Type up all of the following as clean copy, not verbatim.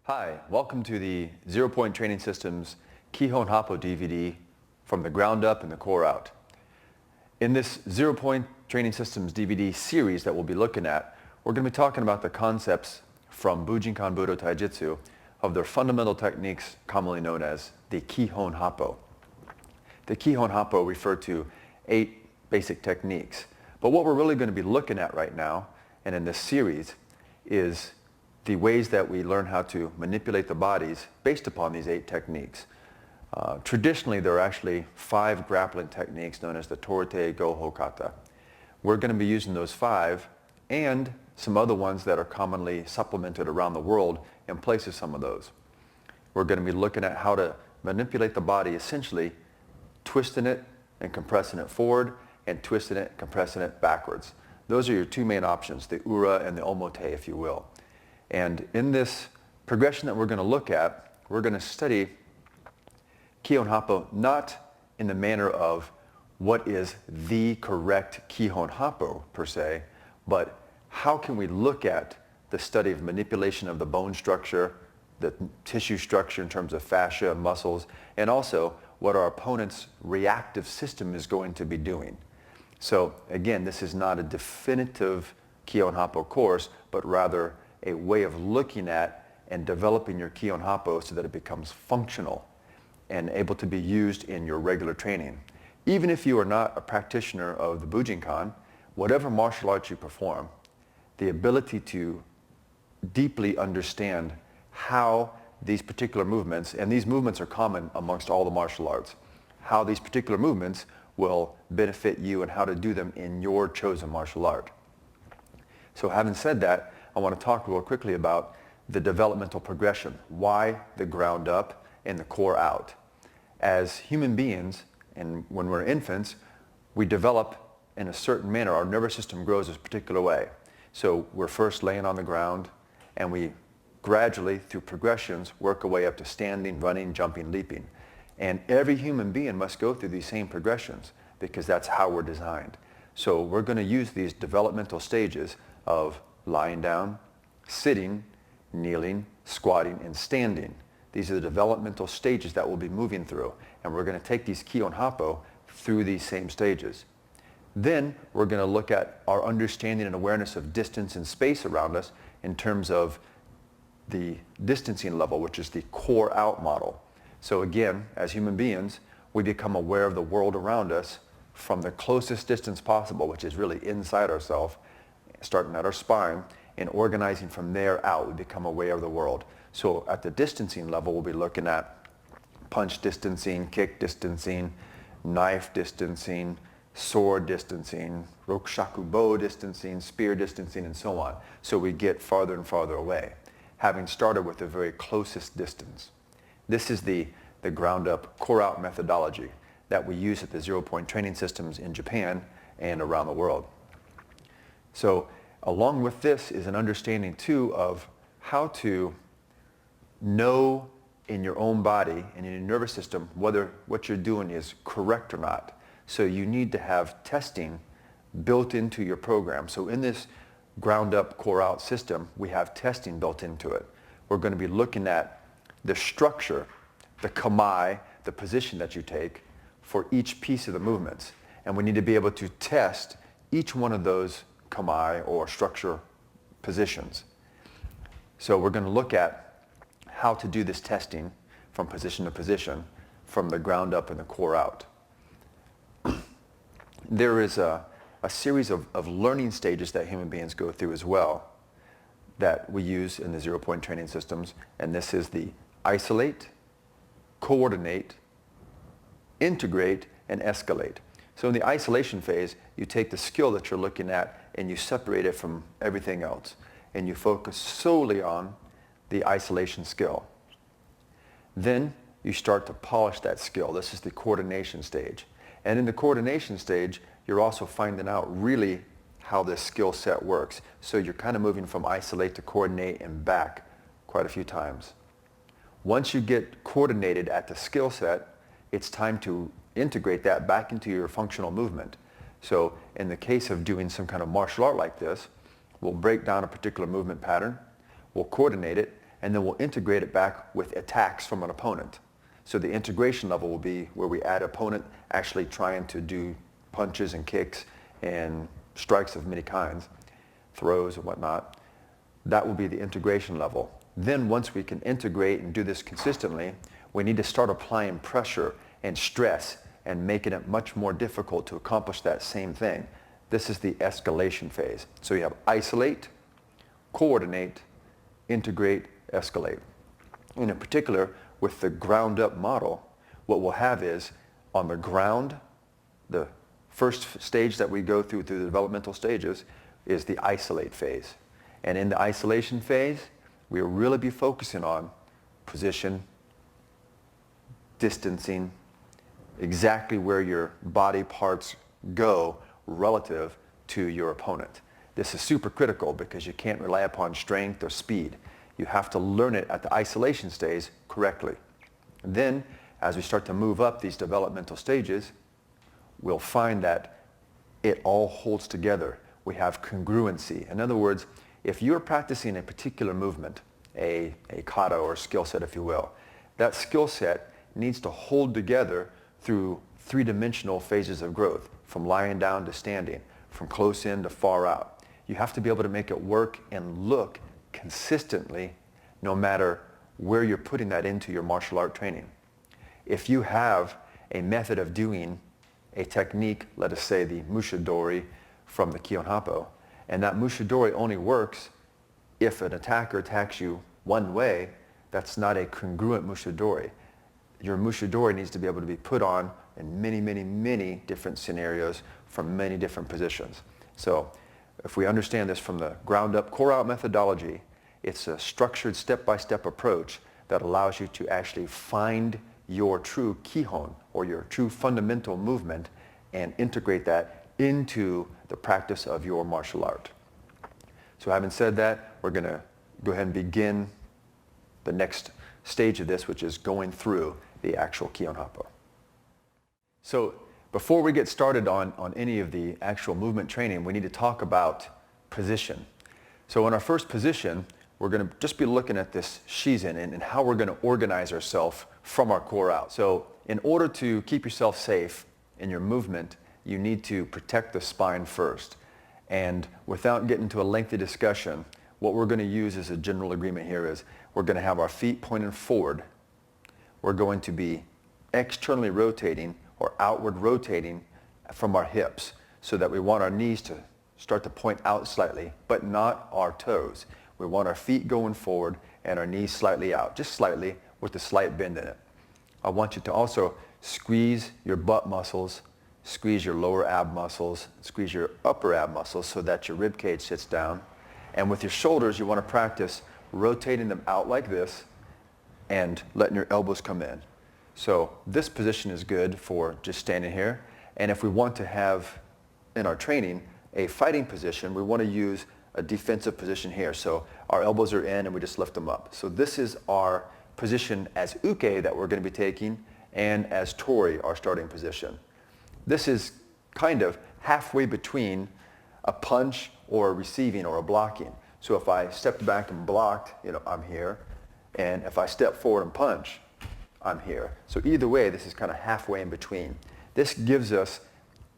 Hi, welcome to the 0 Point Training Systems Kihon Happo DVD from the ground up and the core out. In this 0 Point Training Systems DVD series that we'll be looking at, we're going to be talking about the concepts from Bujinkan Budo Taijutsu of their fundamental techniques commonly known as the Kihon Happo. The Kihon Happo refer to 8 basic techniques, but what we're really going to be looking at right now and in this series is the ways that we learn how to manipulate the bodies based upon these 8 techniques. Traditionally, there are actually 5 grappling techniques known as the Torite Goho Kata. We're going to be using those 5 and some other ones that are commonly supplemented around the world in place of some of those. We're going to be looking at how to manipulate the body, essentially twisting it and compressing it forward and twisting it, compressing it backwards. Those are your 2 main options, the Ura and the Omote, if you will. And in this progression that we're going to look at, we're going to study Kihon Happo not in the manner of what is the correct Kihon Happo per se, but how can we look at the study of manipulation of the bone structure, the tissue structure in terms of fascia and muscles, and also what our opponent's reactive system is going to be doing. So again, this is not a definitive Kihon Happo course, but rather a way of looking at and developing your Kihon Happo so that it becomes functional and able to be used in your regular training. Even if you are not a practitioner of the Bujinkan, whatever martial arts you perform, the ability to deeply understand how these particular movements, and these movements are common amongst all the martial arts, how these particular movements will benefit you and how to do them in your chosen martial art. So having said that, I want to talk real quickly about the developmental progression. Why the ground up and the core out? As human beings, and when we're infants, we develop in a certain manner. Our nervous system grows a particular way. So we're first laying on the ground, and we gradually, through progressions, work our way up to standing, running, jumping, leaping. And every human being must go through these same progressions because that's how we're designed. So we're going to use these developmental stages of lying down, sitting, kneeling, squatting, and standing. These are the developmental stages that we'll be moving through, and we're going to take these Kihon Happo through these same stages. Then we're going to look at our understanding and awareness of distance and space around us in terms of the distancing level, which is the core out model. So again, as human beings, we become aware of the world around us from the closest distance possible, which is really inside ourselves, starting at our spine, and organizing from there out, we become aware of the world. So at the distancing level, we'll be looking at punch distancing, kick distancing, knife distancing, sword distancing, rokushaku bow distancing, spear distancing, and so on. So we get farther and farther away, having started with the very closest distance. This is the ground up, core out methodology that we use at the 0 Point Training Systems in Japan and around the world. So along with this is an understanding too of how to know in your own body and in your nervous system whether what you're doing is correct or not. So you need to have testing built into your program. So in this ground up, core out system, we have testing built into it. We're going to be looking at the structure, the kamae, the position that you take for each piece of the movements. And we need to be able to test each one of those kamae or structure positions. So we're going to look at how to do this testing from position to position, from the ground up and the core out. There is a series of learning stages that human beings go through as well. that we use in the 0-point training systems, and this is the isolate, coordinate, integrate, and escalate. So in the isolation phase, you take the skill that you're looking at and you separate it from everything else, and you focus solely on the isolation skill. Then you start to polish that skill. This is the coordination stage. And in the coordination stage, you're also finding out really how this skill set works. So you're kind of moving from isolate to coordinate and back quite a few times. Once you get coordinated at the skill set, it's time to integrate that back into your functional movement. So in the case of doing some kind of martial art like this, we'll break down a particular movement pattern, we'll coordinate it, and then we'll integrate it back with attacks from an opponent. So the integration level will be where we add opponent actually trying to do punches and kicks and strikes of many kinds, throws and whatnot. That will be the integration level. Then once we can integrate and do this consistently, we need to start applying pressure and stress and making it much more difficult to accomplish that same thing. This is the escalation phase. So you have isolate, coordinate, integrate, escalate. And in particular, with the ground up model, what we'll have is on the ground, the first stage that we go through the developmental stages is the isolate phase. And in the isolation phase, we'll really be focusing on position, distancing, exactly where your body parts go relative to your opponent. This is super critical because you can't rely upon strength or speed. You have to learn it at the isolation stage correctly. Then, as we start to move up these developmental stages, we'll find that it all holds together. We have congruency. In other words, if you're practicing a particular movement, a kata or skill set, if you will, that skill set needs to hold together through three-dimensional phases of growth, from lying down to standing, from close in to far out. You have to be able to make it work and look consistently no matter where you're putting that into your martial art training. If you have a method of doing a technique, let us say the mushidori from the Kihon Happo, and that mushidori only works if an attacker attacks you one way, that's not a congruent mushidori. Your mushidori needs to be able to be put on in many, many, many different scenarios from many different positions. So if we understand this from the ground up, core out methodology, it's a structured step-by-step approach that allows you to actually find your true Kihon or your true fundamental movement and integrate that into the practice of your martial art. So having said that, we're going to go ahead and begin the next stage of this, which is going through the actual Kihon Happo. So before we get started on any of the actual movement training, we need to talk about position. So in our first position, we're going to just be looking at this shizen and how we're going to organize ourselves from our core out. So in order to keep yourself safe in your movement, you need to protect the spine first. And without getting into a lengthy discussion, what we're going to use as a general agreement here is we're going to have our feet pointed forward. We're going to be externally rotating or outward rotating from our hips so that we want our knees to start to point out slightly, but not our toes. We want our feet going forward and our knees slightly out, just slightly with a slight bend in it. I want you to also squeeze your butt muscles, squeeze your lower ab muscles, squeeze your upper ab muscles so that your rib cage sits down. And with your shoulders, you want to practice rotating them out like this and letting your elbows come in. So this position is good for just standing here. And if we want to have, in our training, a fighting position, we want to use a defensive position here. So our elbows are in and we just lift them up. So this is our position as uke that we're going to be taking, and as tori, our starting position. This is kind of halfway between a punch or a receiving or a blocking. So if I stepped back and blocked, I'm here. And if I step forward and punch, I'm here. So either way, this is kind of halfway in between. This gives us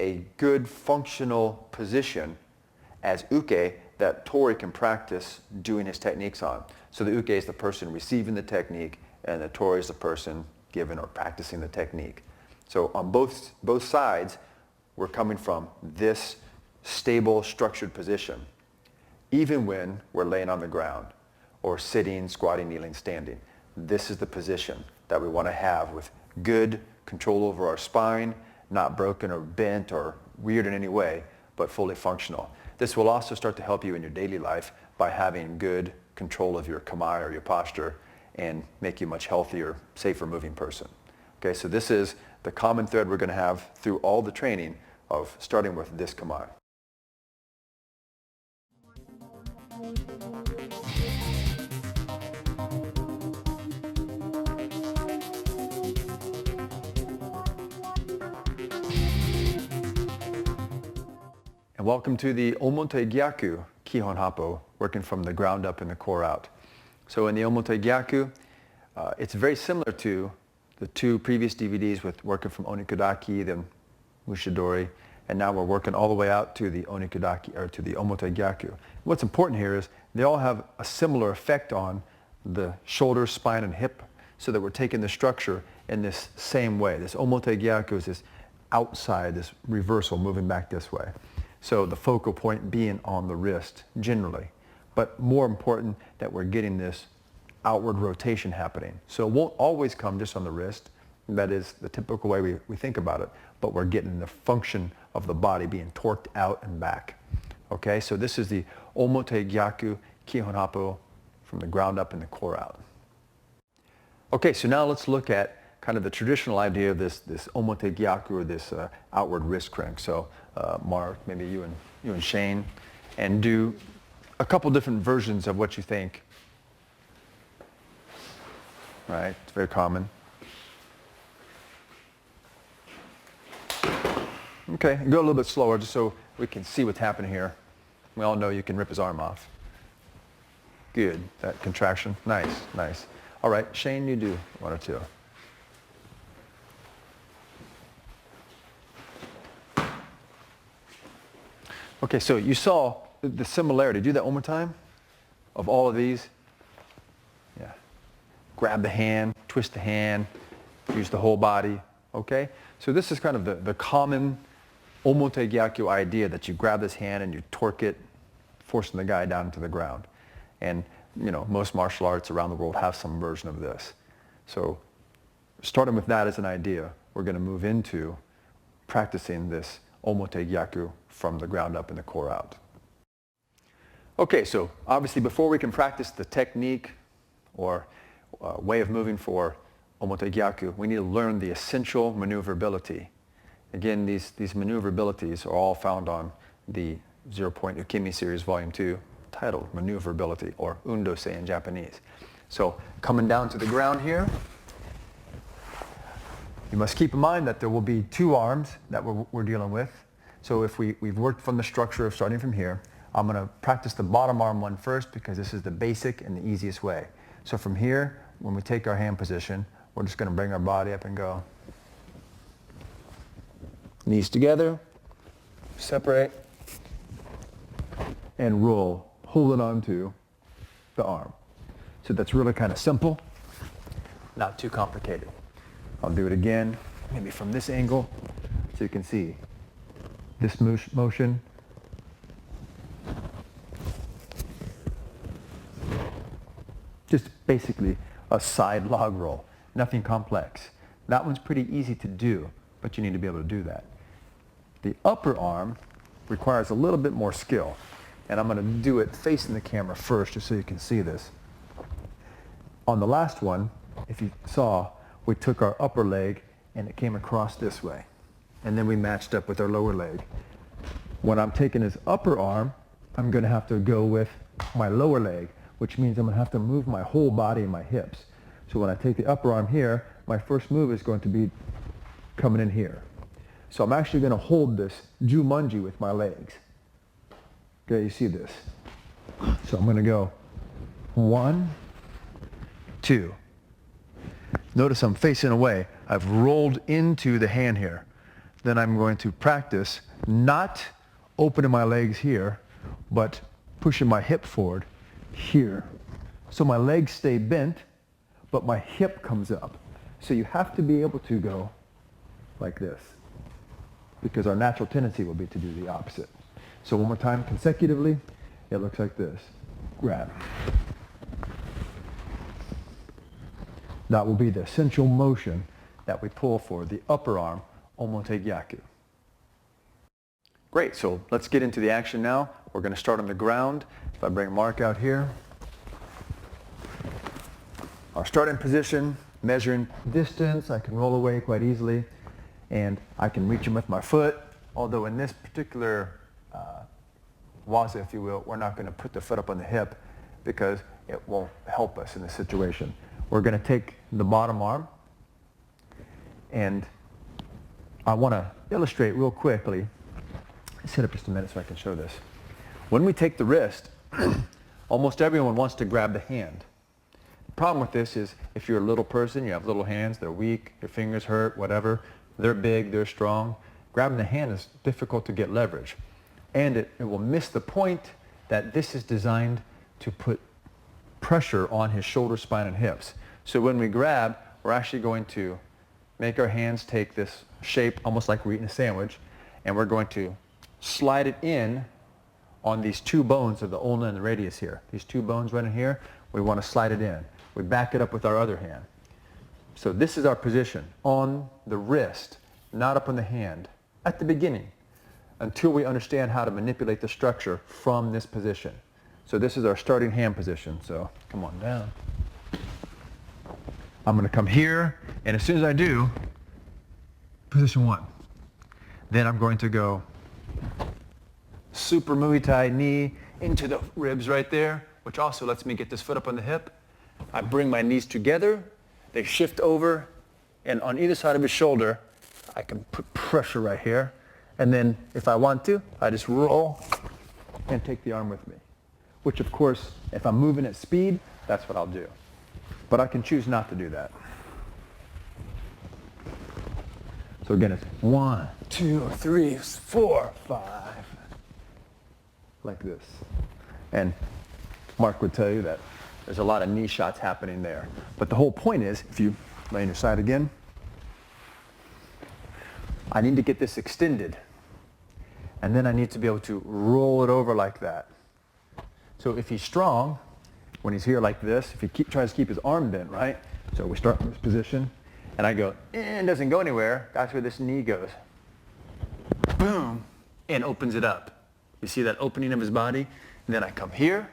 a good functional position as uke that tori can practice doing his techniques on. So the uke is the person receiving the technique, and the tori is the person giving or practicing the technique. So on both sides, we're coming from this stable, structured position. even when we're laying on the ground or sitting, squatting, kneeling, standing. This is the position that we want to have with good control over our spine, not broken or bent or weird in any way, but fully functional. This will also start to help you in your daily life by having good control of your kamae or your posture and make you a much healthier, safer moving person. Okay, so this is the common thread we're going to have through all the training of starting with this kamae. And welcome to the Omote Gyaku Kihon Happo, working from the ground up and the core out. So in the Omote Gyaku, it's very similar to the two previous DVDs with working from Onikudaki, then Mushidori, and now we're working all the way out to the Onikudaki, or to the Omote Gyaku. What's important here is they all have a similar effect on the shoulder, spine, and hip, so that we're taking the structure in this same way. This Omote Gyaku is this outside, this reversal, moving back this way. So the focal point being on the wrist, generally. But more important that we're getting this outward rotation happening. So it won't always come just on the wrist. That is the typical way we think about it. But we're getting the function of the body being torqued out and back. Okay, so this is the Omote Gyaku Kihon Happo from the ground up and the core out. Okay, so now let's look at kind of the traditional idea of this Omote Gyaku, or this outward wrist crank. So Mark, maybe you and Shane, and do a couple different versions of what you think. Right, it's very common. Okay, go a little bit slower just so we can see what's happening here. We all know you can rip his arm off. Good, that contraction, nice, nice. All right, Shane, you do one or two. Okay, so you saw the similarity. Do that one more time of all of these. Yeah. Grab the hand, twist the hand, use the whole body. Okay? So this is kind of the common Omote Gyaku idea, that you grab this hand and you torque it, forcing the guy down to the ground. And, you know, most martial arts around the world have some version of this. So starting with that as an idea, we're going to move into practicing this Omote Gyaku from the ground up and the core out. Okay, so obviously before we can practice the technique or way of moving for Omote Gyaku, we need to learn the essential maneuverability. Again, these maneuverabilities are all found on the 0-Point Ukemi Series Volume 2, titled Maneuverability, or Undosei in Japanese. So coming down to the ground here, you must keep in mind that there will be two arms that we're dealing with. So if we've worked from the structure of starting from here, I'm going to practice the bottom arm one first because this is the basic and the easiest way. So from here, when we take our hand position, we're just going to bring our body up and go. Knees together, separate, and roll, holding on to the arm. So that's really kind of simple, not too complicated. I'll do it again, maybe from this angle, so you can see this motion. Just basically a side log roll, nothing complex. That one's pretty easy to do, but you need to be able to do that. The upper arm requires a little bit more skill, and I'm going to do it facing the camera first just so you can see this. On the last one, if you saw, we took our upper leg and it came across this way, and then we matched up with our lower leg. When I'm taking his upper arm, I'm going to have to go with my lower leg, which means I'm going to have to move my whole body and my hips. So when I take the upper arm here, my first move is going to be coming in here. So I'm actually going to hold this Jumanji with my legs. Okay, you see this. So I'm going to go 1, 2. Notice I'm facing away. I've rolled into the hand here. Then I'm going to practice not opening my legs here, but pushing my hip forward here. So my legs stay bent, but my hip comes up. So you have to be able to go like this, because our natural tendency will be to do the opposite. So one more time consecutively. it looks like this. Grab. That will be the essential motion that we pull for the upper arm, Omote Gyaku. Great, so let's get into the action now. We're going to start on the ground. If I bring Mark out here, our starting position, measuring distance, I can roll away quite easily, and I can reach him with my foot, although in this particular waza, if you will, we're not going to put the foot up on the hip because it won't help us in this situation. We're going to take the bottom arm, and I want to illustrate real quickly. Sit up just a minute so I can show this. When we take the wrist, almost everyone wants to grab the hand. The problem with this is if you're a little person, you have little hands, they're weak, your fingers hurt, whatever, they're big, they're strong, grabbing the hand is difficult to get leverage. And it will miss the point that this is designed to put pressure on his shoulder, spine, and hips. So when we grab, we're actually going to make our hands take this shape almost like we're eating a sandwich, and we're going to slide it in on these two bones of the ulna and the radius here. These two bones right in here, we want to slide it in. We back it up with our other hand. So this is our position on the wrist, not up on the hand, at the beginning, until we understand how to manipulate the structure from this position. So this is our starting hand position. So come on down. I'm going to come here, and as soon as I do, position one. Then I'm going to go super Muay Thai knee into the ribs right there, which also lets me get this foot up on the hip. I bring my knees together, they shift over, and on either side of his shoulder, I can put pressure right here. And then if I want to, I just roll and take the arm with me. Which of course, if I'm moving at speed, that's what I'll do. But I can choose not to do that. So again, it's 1, 2, 3, 4, 5. Like this. And Mark would tell you that there's a lot of knee shots happening there. But the whole point is, if you lay on your side again, I need to get this extended. And then I need to be able to roll it over like that. So if he's strong, when he's here like this, if he tries to keep his arm bent, right? So we start in this position, and I go, and it doesn't go anywhere. That's where this knee goes. Boom, and opens it up. You see that opening of his body? And then I come here,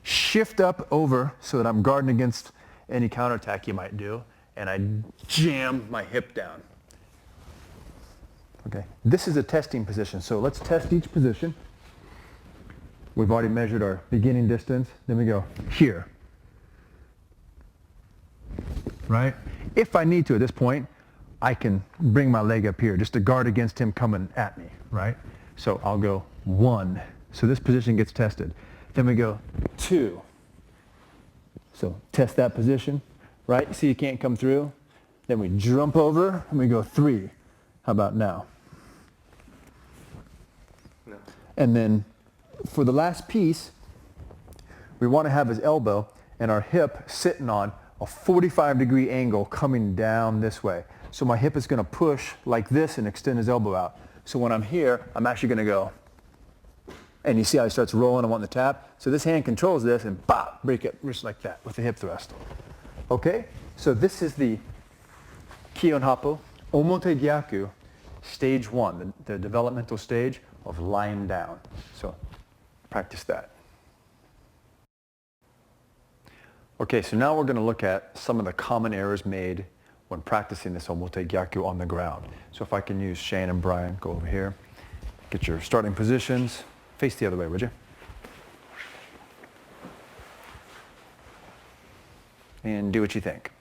shift up over so that I'm guarding against any counterattack you might do, and I jam my hip down. Okay, this is a testing position, so let's test each position. We've already measured our beginning distance. Then we go here. Right? If I need to at this point, I can bring my leg up here just to guard against him coming at me, right? So I'll go 1. So this position gets tested. Then we go 2. So test that position, right? See you can't come through. Then we jump over and we go 3. How about now? No. And then for the last piece, we want to have his elbow and our hip sitting on a 45-degree angle coming down this way. So my hip is going to push like this and extend his elbow out. So when I'm here, I'm actually going to go, and you see how he starts rolling, I want the tap. So this hand controls this and bop, break it just like that with the hip thrust. Okay, so this is the Kihon Happo, Omote Gyaku, stage 1, the developmental stage of lying down. So practice that. Okay, so now we're going to look at some of the common errors made when practicing this Omote Gyaku on the ground. So if I can use Shane and Brian, go over here. Get your starting positions. Face the other way, would you? And do what you think.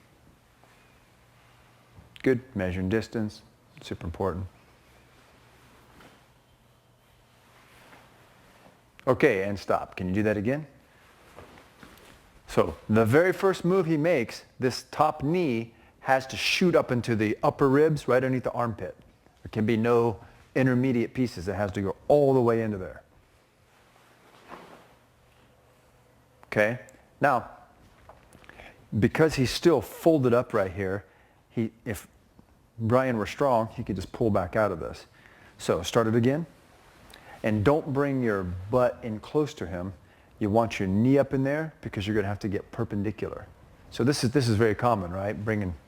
Good. Measuring distance. Super important. Okay, and stop. Can you do that again? So the very first move he makes, this top knee has to shoot up into the upper ribs right underneath the armpit. There can be no intermediate pieces. It has to go all the way into there. Okay? Now, because he's still folded up right here, if Brian were strong, he could just pull back out of this. So start it again. And don't bring your butt in close to him. You want your knee up in there because you're going to have to get perpendicular. So this is very common, right?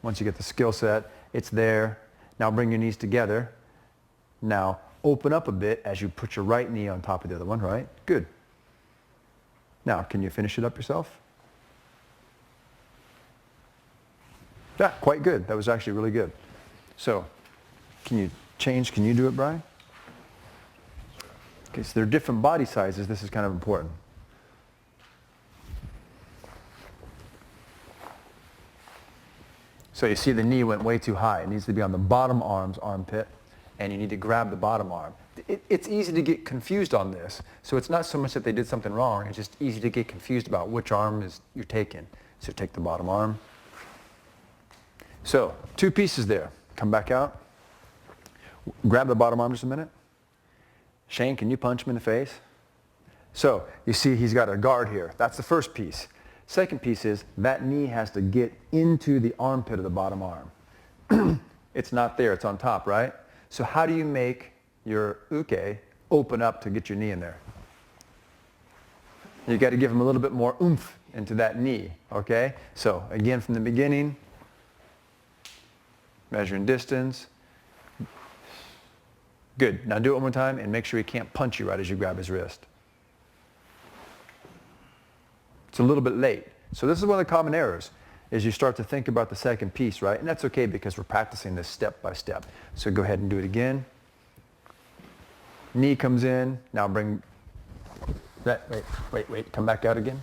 Once you get the skill set, it's there. Now bring your knees together. Now open up a bit as you put your right knee on top of the other one, right? Good. Now, can you finish it up yourself? Yeah, quite good. That was actually really good. So, can you do it, Brian? Okay, so there are different body sizes. This is kind of important. So you see the knee went way too high. It needs to be on the bottom armpit, and you need to grab the bottom arm. It's easy to get confused on this. So it's not so much that they did something wrong. It's just easy to get confused about which arm you're taking. So take the bottom arm. So 2 pieces there. Come back out. Grab the bottom arm just a minute. Shane, can you punch him in the face? So you see he's got a guard here. That's the first piece. Second piece is that knee has to get into the armpit of the bottom arm. It's not there. It's on top, right? So how do you make your uke open up to get your knee in there? You got to give him a little bit more oomph into that knee, okay? So again, from the beginning, measuring distance. Good. Now do it one more time and make sure he can't punch you right as you grab his wrist. It's a little bit late. So this is one of the common errors, is you start to think about the second piece, right? And that's okay because we're practicing this step by step. So go ahead and do it again. Knee comes in. Now bring that, wait, come back out again.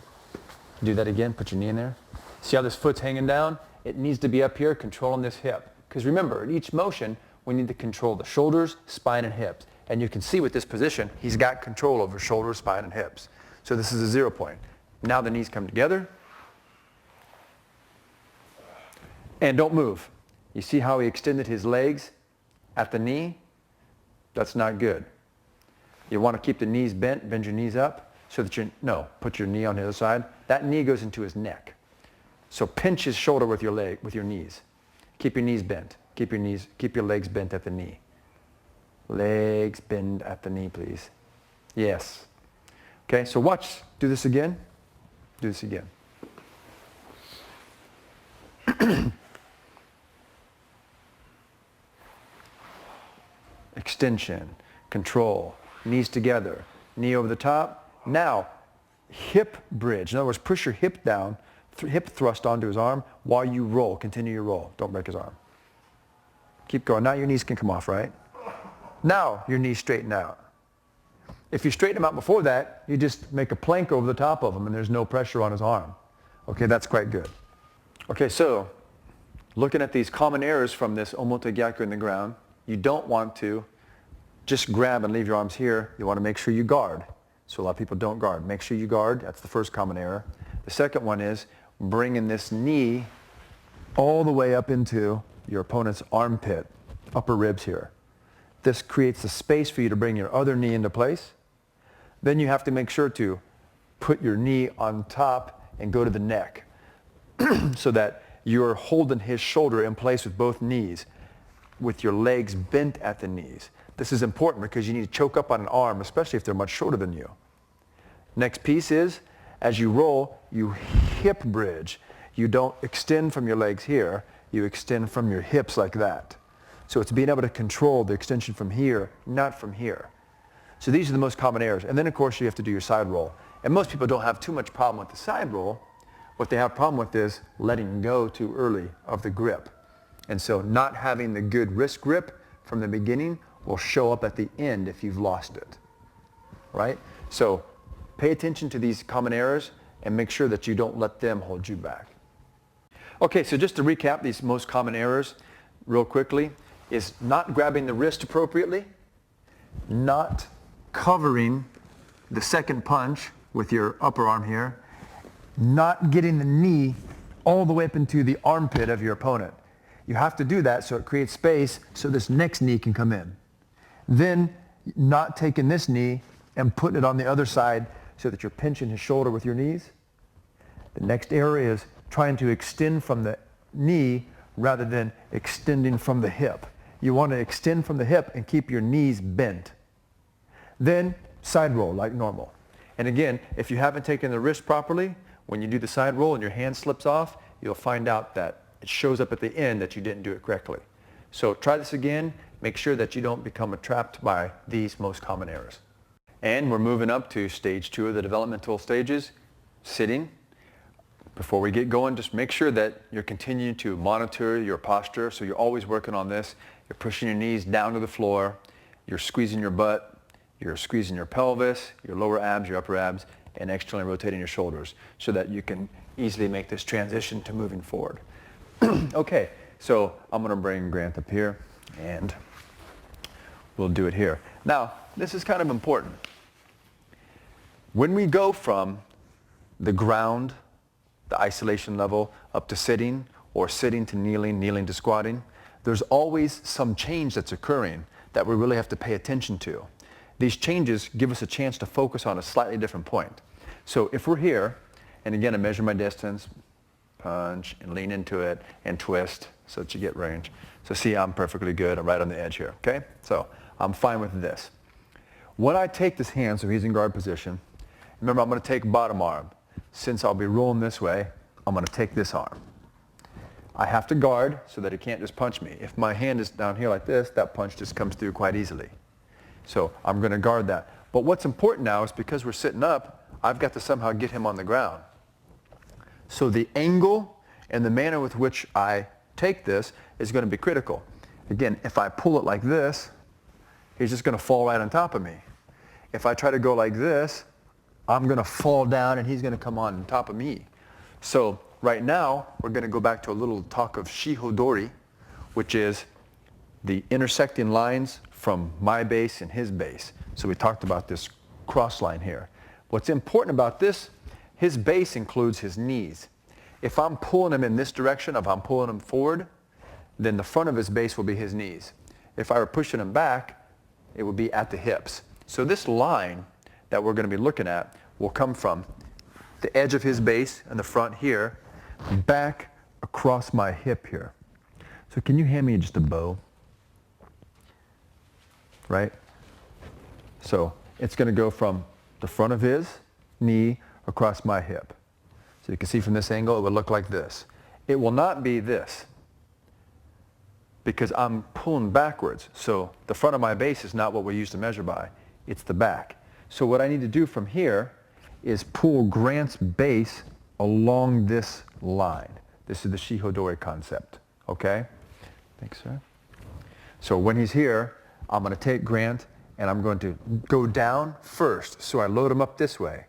Do that again, put your knee in there. See how this foot's hanging down? It needs to be up here, controlling this hip. Because remember, in each motion, we need to control the shoulders, spine, and hips. And you can see with this position, he's got control over shoulders, spine, and hips. So this is a 0 point. Now the knees come together. And don't move. You see how he extended his legs at the knee? That's not good. You want to keep the knees bent, bend your knees up, so that put your knee on the other side. That knee goes into his neck. So pinch his shoulder with your knees. Keep your knees bent. Keep your legs bent at the knee. Legs bend at the knee, please. Yes. Okay, so watch. Do this again. Do this again. Extension, control, knees together, knee over the top. Now, hip bridge. In other words, push your hip down, hip thrust onto his arm while you roll. Continue your roll. Don't break his arm. Keep going. Now your knees can come off, right? Now your knees straighten out. If you straighten them out before that, you just make a plank over the top of him and there's no pressure on his arm. Okay, that's quite good. Okay, so looking at these common errors from this Omote Gyaku in the ground, you don't want to just grab and leave your arms here. You want to make sure you guard. So a lot of people don't guard. Make sure you guard. That's the first common error. The second one is bringing this knee all the way up into your opponent's armpit, upper ribs here. This creates a space for you to bring your other knee into place. Then you have to make sure to put your knee on top and go to the neck so that you're holding his shoulder in place with both knees with your legs bent at the knees. This is important because you need to choke up on an arm, especially if they're much shorter than you. Next piece is, as you roll, you hip bridge. You don't extend from your legs here. You extend from your hips like that. So it's being able to control the extension from here, not from here. So these are the most common errors. And then, of course, you have to do your side roll. And most people don't have too much problem with the side roll. What they have a problem with is letting go too early of the grip. And so not having the good wrist grip from the beginning will show up at the end if you've lost it. Right? So pay attention to these common errors and make sure that you don't let them hold you back. Okay, so just to recap these most common errors real quickly is not grabbing the wrist appropriately, not covering the second punch with your upper arm here, not getting the knee all the way up into the armpit of your opponent. You have to do that so it creates space so this next knee can come in. Then not taking this knee and putting it on the other side so that you're pinching his shoulder with your knees. The next error is trying to extend from the knee rather than extending from the hip. You want to extend from the hip and keep your knees bent. Then side roll like normal. And again, if you haven't taken the wrist properly, when you do the side roll and your hand slips off, you'll find out that it shows up at the end that you didn't do it correctly. So try this again. Make sure that you don't become trapped by these most common errors. And we're moving up to stage 2 of the developmental stages, sitting. Before we get going, just make sure that you're continuing to monitor your posture. So you're always working on this. You're pushing your knees down to the floor. You're squeezing your butt. You're squeezing your pelvis, your lower abs, your upper abs, and externally rotating your shoulders so that you can easily make this transition to moving forward. Okay, so I'm going to bring Grant up here and we'll do it here. Now, this is kind of important. When we go from the ground, the isolation level, up to sitting, or sitting to kneeling, kneeling to squatting, there's always some change that's occurring that we really have to pay attention to. These changes give us a chance to focus on a slightly different point. So if we're here, and again I measure my distance, punch, and lean into it, and twist so that you get range. So see, I'm perfectly good. I'm right on the edge here, okay? So I'm fine with this. When I take this hand, so he's in guard position, remember I'm going to take bottom arm. Since I'll be rolling this way, I'm going to take this arm. I have to guard so that he can't just punch me. If my hand is down here like this, that punch just comes through quite easily. So I'm going to guard that. But what's important now is because we're sitting up, I've got to somehow get him on the ground. So the angle and the manner with which I take this is going to be critical. Again, if I pull it like this, he's just going to fall right on top of me. If I try to go like this, I'm going to fall down and he's going to come on top of me. So right now, we're going to go back to a little talk of shihodori, which is the intersecting lines from my base and his base. So we talked about this cross line here. What's important about this, his base includes his knees. If I'm pulling him in this direction, if I'm pulling him forward, then the front of his base will be his knees. If I were pushing him back, it would be at the hips. So this line that we're going to be looking at will come from the edge of his base in the front here, back across my hip here. So can you hand me just a bow? Right? So it's going to go from the front of his knee across my hip. So you can see from this angle, it would look like this. It will not be this because I'm pulling backwards. So the front of my base is not what we use to measure by. It's the back. So what I need to do from here is pull Grant's base along this line. This is the shihodori concept. Okay? Thanks, sir. So when he's here, I'm going to take Grant and I'm going to go down first. So I load him up this way.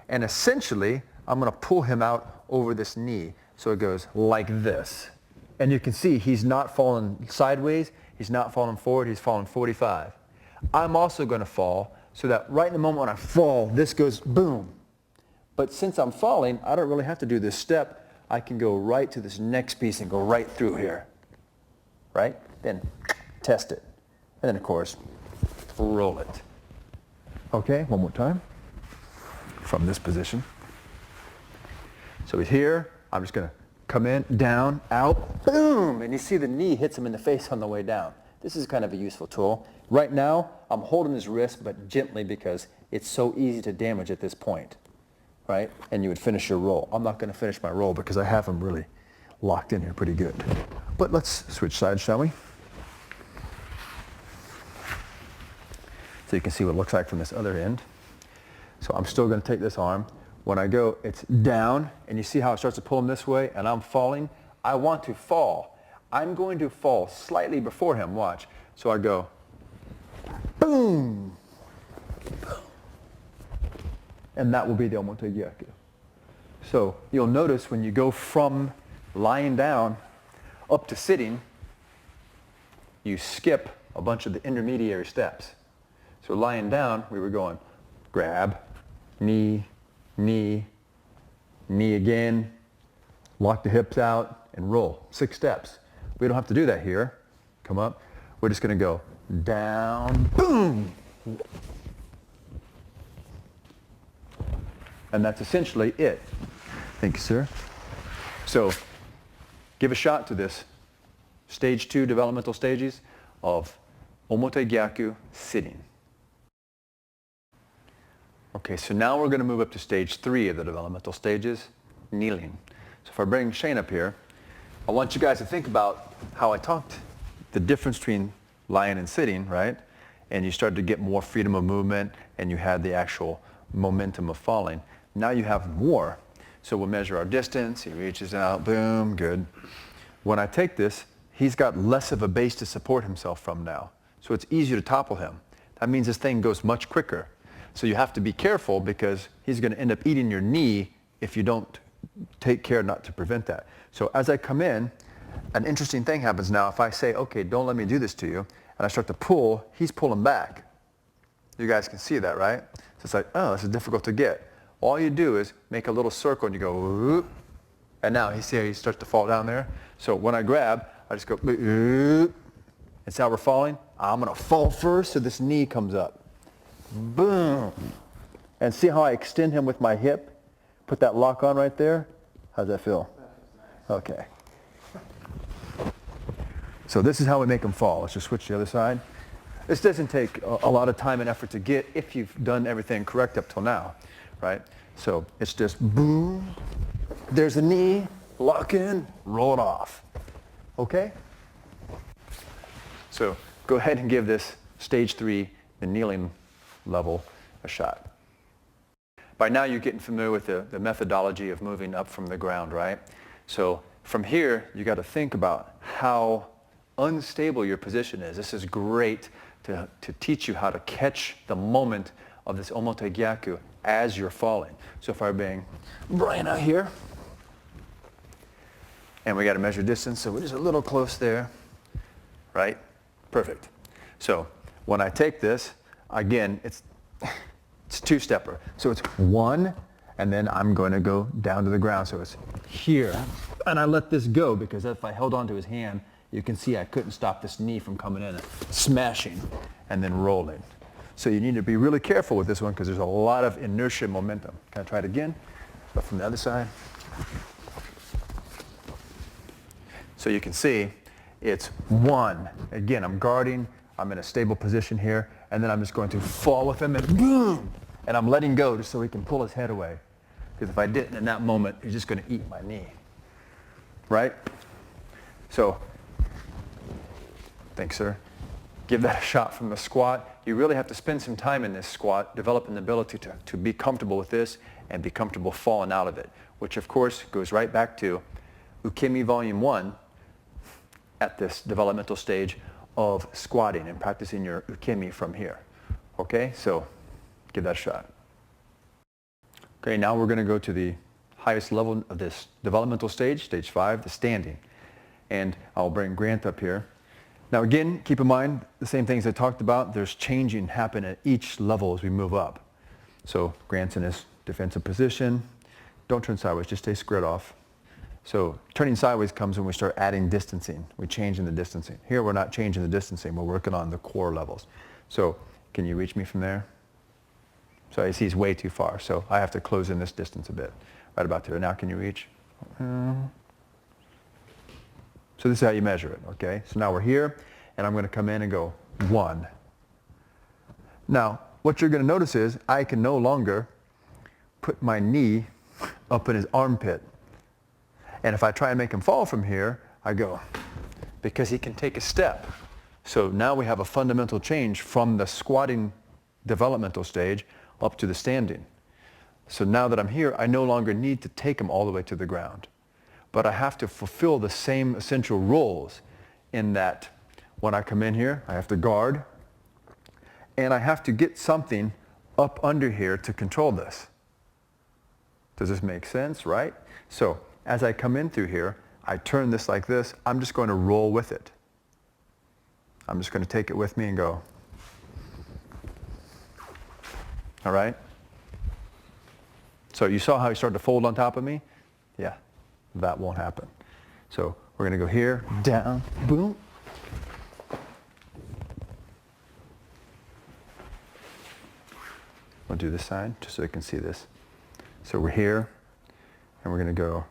And essentially, I'm going to pull him out over this knee. So it goes like this. And you can see he's not falling sideways. He's not falling forward. He's falling 45. I'm also going to fall so that right in the moment when I fall, this goes boom. But since I'm falling, I don't really have to do this step. I can go right to this next piece and go right through here. Right? Then test it. And then, of course, roll it. Okay, one more time. From this position. So he's here. I'm just going to come in, down, out, boom! And you see the knee hits him in the face on the way down. This is kind of a useful tool. Right now, I'm holding his wrist, but gently because it's so easy to damage at this point. Right? And you would finish your roll. I'm not going to finish my roll because I have him really locked in here pretty good. But let's switch sides, shall we? So you can see what it looks like from this other end. So I'm still going to take this arm. When I go, it's down, and you see how it starts to pull him this way, and I'm falling. I want to fall. I'm going to fall slightly before him, watch. So I go, boom, and that will be the Omote Gyaku. So you'll notice when you go from lying down up to sitting, you skip a bunch of the intermediary steps. So lying down, we were going grab, knee, knee, knee again, lock the hips out, and roll. 6 steps. We don't have to do that here. Come up. We're just going to go down, boom. And that's essentially it. Thank you, sir. So give a shot to this. Stage 2 developmental stages of Omote Gyaku sitting. Okay, so now we're going to move up to stage 3 of the developmental stages, kneeling. So if I bring Shane up here, I want you guys to think about how I talked, the difference between lying and sitting, right? And you started to get more freedom of movement and you had the actual momentum of falling. Now you have more. So we'll measure our distance, he reaches out, boom, good. When I take this, he's got less of a base to support himself from now. So it's easier to topple him. That means this thing goes much quicker. So you have to be careful because he's going to end up eating your knee if you don't take care not to prevent that. So as I come in, an interesting thing happens now. If I say, okay, don't let me do this to you, and I start to pull, he's pulling back. You guys can see that, right? So it's like, oh, this is difficult to get. All you do is make a little circle and you go, whoop, and now he starts to fall down there. So when I grab, I just go, whoop. It's how we're falling. I'm going to fall first so this knee comes up. Boom. And see how I extend him with my hip? Put that lock on right there. How's that feel? Okay. So this is how we make him fall. Let's just switch to the other side. This doesn't take a lot of time and effort to get if you've done everything correct up till now, right? So it's just boom. There's a knee, lock in, roll it off. Okay? So go ahead and give this stage 3, the kneeling level, a shot. By now you're getting familiar with the methodology of moving up from the ground, right? So from here, you got to think about how unstable your position is. This is great to teach you how to catch the moment of this Omote Gyaku as you're falling. So if I bring Brian out here, and we got to measure distance, so we're just a little close there, right? Perfect. So when I take this, again, it's two-stepper. So it's 1, and then I'm going to go down to the ground. So it's here. And I let this go because if I held onto his hand, you can see I couldn't stop this knee from coming in and smashing and then rolling. So you need to be really careful with this one because there's a lot of inertia momentum. Can I try it again? But from the other side. So you can see it's 1. Again, I'm guarding. I'm in a stable position here. And then I'm just going to fall with him and boom! And I'm letting go just so he can pull his head away. Because if I didn't in that moment, he's just going to eat my knee. Right? So, thanks, sir. Give that a shot from the squat. You really have to spend some time in this squat, developing the ability to be comfortable with this and be comfortable falling out of it, which of course goes right back to Ukemi Volume 1 at this developmental stage of squatting and practicing your ukemi from here. Okay, so give that a shot. Okay, now we're going to go to the highest level of this developmental stage, stage 5, the standing. And I'll bring Grant up here. Now again, keep in mind the same things I talked about. There's changing happen at each level as we move up. So Grant's in his defensive position. Don't turn sideways, just stay squared off. So turning sideways comes when we start adding distancing. We change in the distancing. Here we're not changing the distancing. We're working on the core levels. So can you reach me from there? So I see he's way too far. So I have to close in this distance a bit. Right about there. Now can you reach? So this is how you measure it, okay? So now we're here, and I'm going to come in and go 1. Now, what you're going to notice is I can no longer put my knee up in his armpit. And if I try and make him fall from here, I go, because he can take a step. So now we have a fundamental change from the squatting developmental stage up to the standing. So now that I'm here, I no longer need to take him all the way to the ground. But I have to fulfill the same essential roles in that when I come in here, I have to guard, and I have to get something up under here to control this. Does this make sense, right? So as I come in through here, I turn this like this. I'm just going to roll with it. I'm just going to take it with me and go. All right? So you saw how he started to fold on top of me? Yeah, that won't happen. So we're going to go here, down, boom. We'll do this side just so you can see this. So we're here, and we're going to go.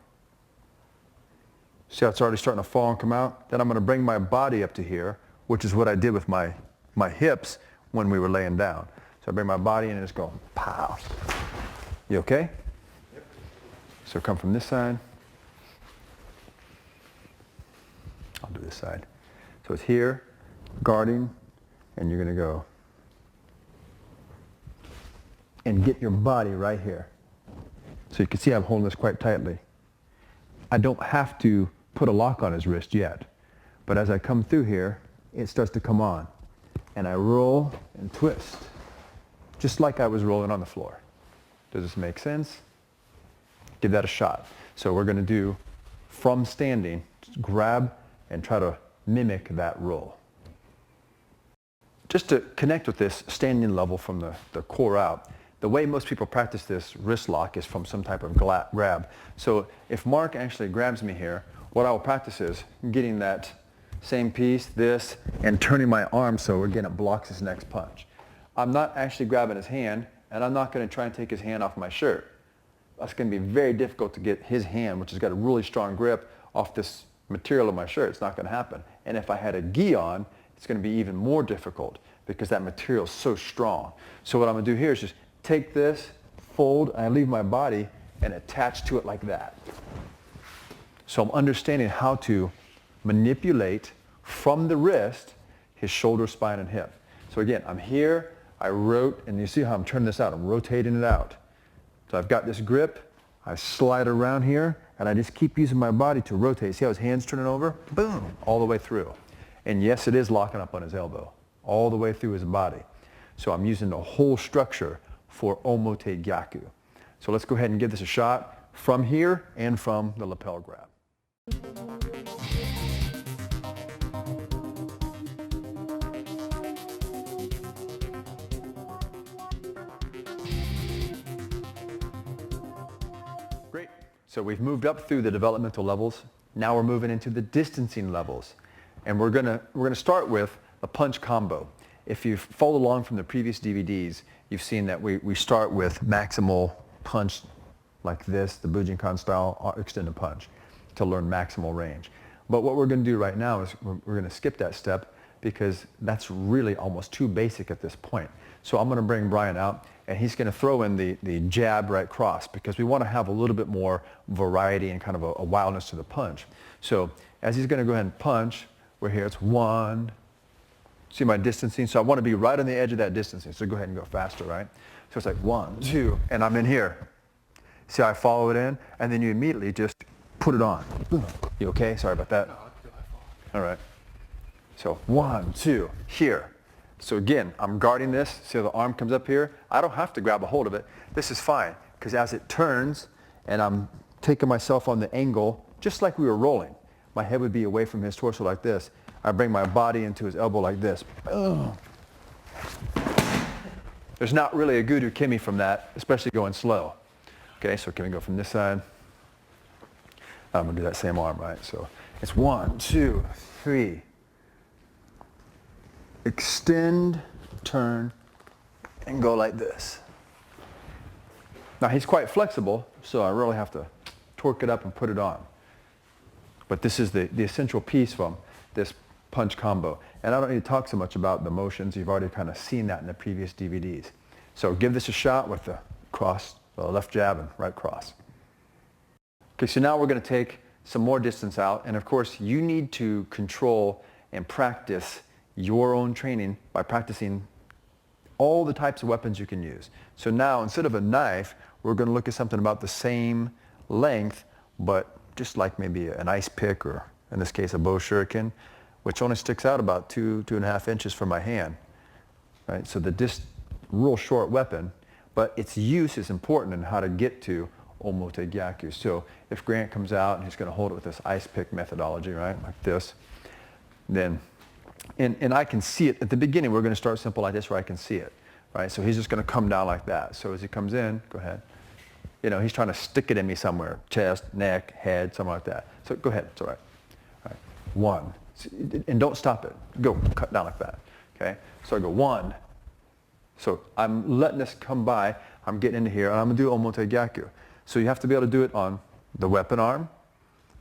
See how it's already starting to fall and come out? Then I'm going to bring my body up to here, which is what I did with my hips when we were laying down. So I bring my body in and just go, pow. You okay? Yep. So come from this side. I'll do this side. So it's here, guarding, and you're going to go and get your body right here. So you can see I'm holding this quite tightly. I don't have to put a lock on his wrist yet, but as I come through here, it starts to come on, and I roll and twist, just like I was rolling on the floor. Does this make sense? Give that a shot. So we're going to do from standing, just grab and try to mimic that roll. Just to connect with this standing level from the core out, the way most people practice this wrist lock is from some type of grab. So if Mark actually grabs me here, what I will practice is getting that same piece, this, and turning my arm so again it blocks his next punch. I'm not actually grabbing his hand, and I'm not going to try and take his hand off my shirt. That's going to be very difficult to get his hand, which has got a really strong grip, off this material of my shirt. It's not going to happen. And if I had a gi on, it's going to be even more difficult because that material is so strong. So what I'm going to do here is just take this, fold, and I leave my body and attach to it like that. So I'm understanding how to manipulate from the wrist his shoulder, spine, and hip. So again, I'm here, I and you see how I'm turning this out. I'm rotating it out. So I've got this grip, I slide around here, and I just keep using my body to rotate. See how his hand's turning over? Boom, all the way through. And yes, it is locking up on his elbow, all the way through his body. So I'm using the whole structure for Omote Gyaku. So let's go ahead and give this a shot from here and from the lapel grab. Great. So we've moved up through the developmental levels. Now we're moving into the distancing levels. And we're gonna start with a punch combo. If you've followed along from the previous DVDs, you've seen that we start with maximal punch like this, the Bujinkan style extended punch, to learn maximal range. But what we're going to do right now is we're going to skip that step because that's really almost too basic at this point. So I'm going to bring Brian out, and he's going to throw in the jab right cross because we want to have a little bit more variety and kind of a wildness to the punch. So as he's going to go ahead and punch, we're here, it's one. See my distancing? So I want to be right on the edge of that distancing. So go ahead and go faster, right? So it's like 1, 2, and I'm in here. See how I follow it in? And then you immediately just put it on. Boom. You okay? Sorry about that. No, I feel I fall. All right. So 1, 2, here. So again, I'm guarding this. See how the arm comes up here? I don't have to grab a hold of it. This is fine, because as it turns and I'm taking myself on the angle, just like we were rolling, my head would be away from his torso like this. I bring my body into his elbow like this. Boom. There's not really a Gudu Kimi from that, especially going slow. Okay, so can we go from this side? I'm going to do that same arm, right? So it's 1, 2, 3. Extend, turn, and go like this. Now he's quite flexible, so I really have to torque it up and put it on. But this is the essential piece from this punch combo. And I don't need to talk so much about the motions. You've already kind of seen that in the previous DVDs. So give this a shot with the cross, the left jab and right cross. Okay, so now we're going to take some more distance out. And of course, you need to control and practice your own training by practicing all the types of weapons you can use. So now, instead of a knife, we're going to look at something about the same length, but just like maybe an ice pick, or in this case, a bow shuriken, which only sticks out about 2.5 inches from my hand. Right? So real short weapon, but its use is important in how to get to Omote Gyaku. So if Grant comes out and he's going to hold it with this ice pick methodology, right, like this, then, and I can see it at the beginning. We're going to start simple like this where I can see it, right? So he's just going to come down like that. So as he comes in, go ahead. You know, he's trying to stick it in me somewhere, chest, neck, head, something like that. So go ahead, it's all right. All right, 1. And don't stop it. Go, cut down like that, okay? So I go 1. So I'm letting this come by. I'm getting into here, and I'm going to do Omote Gyaku. So you have to be able to do it on the weapon arm,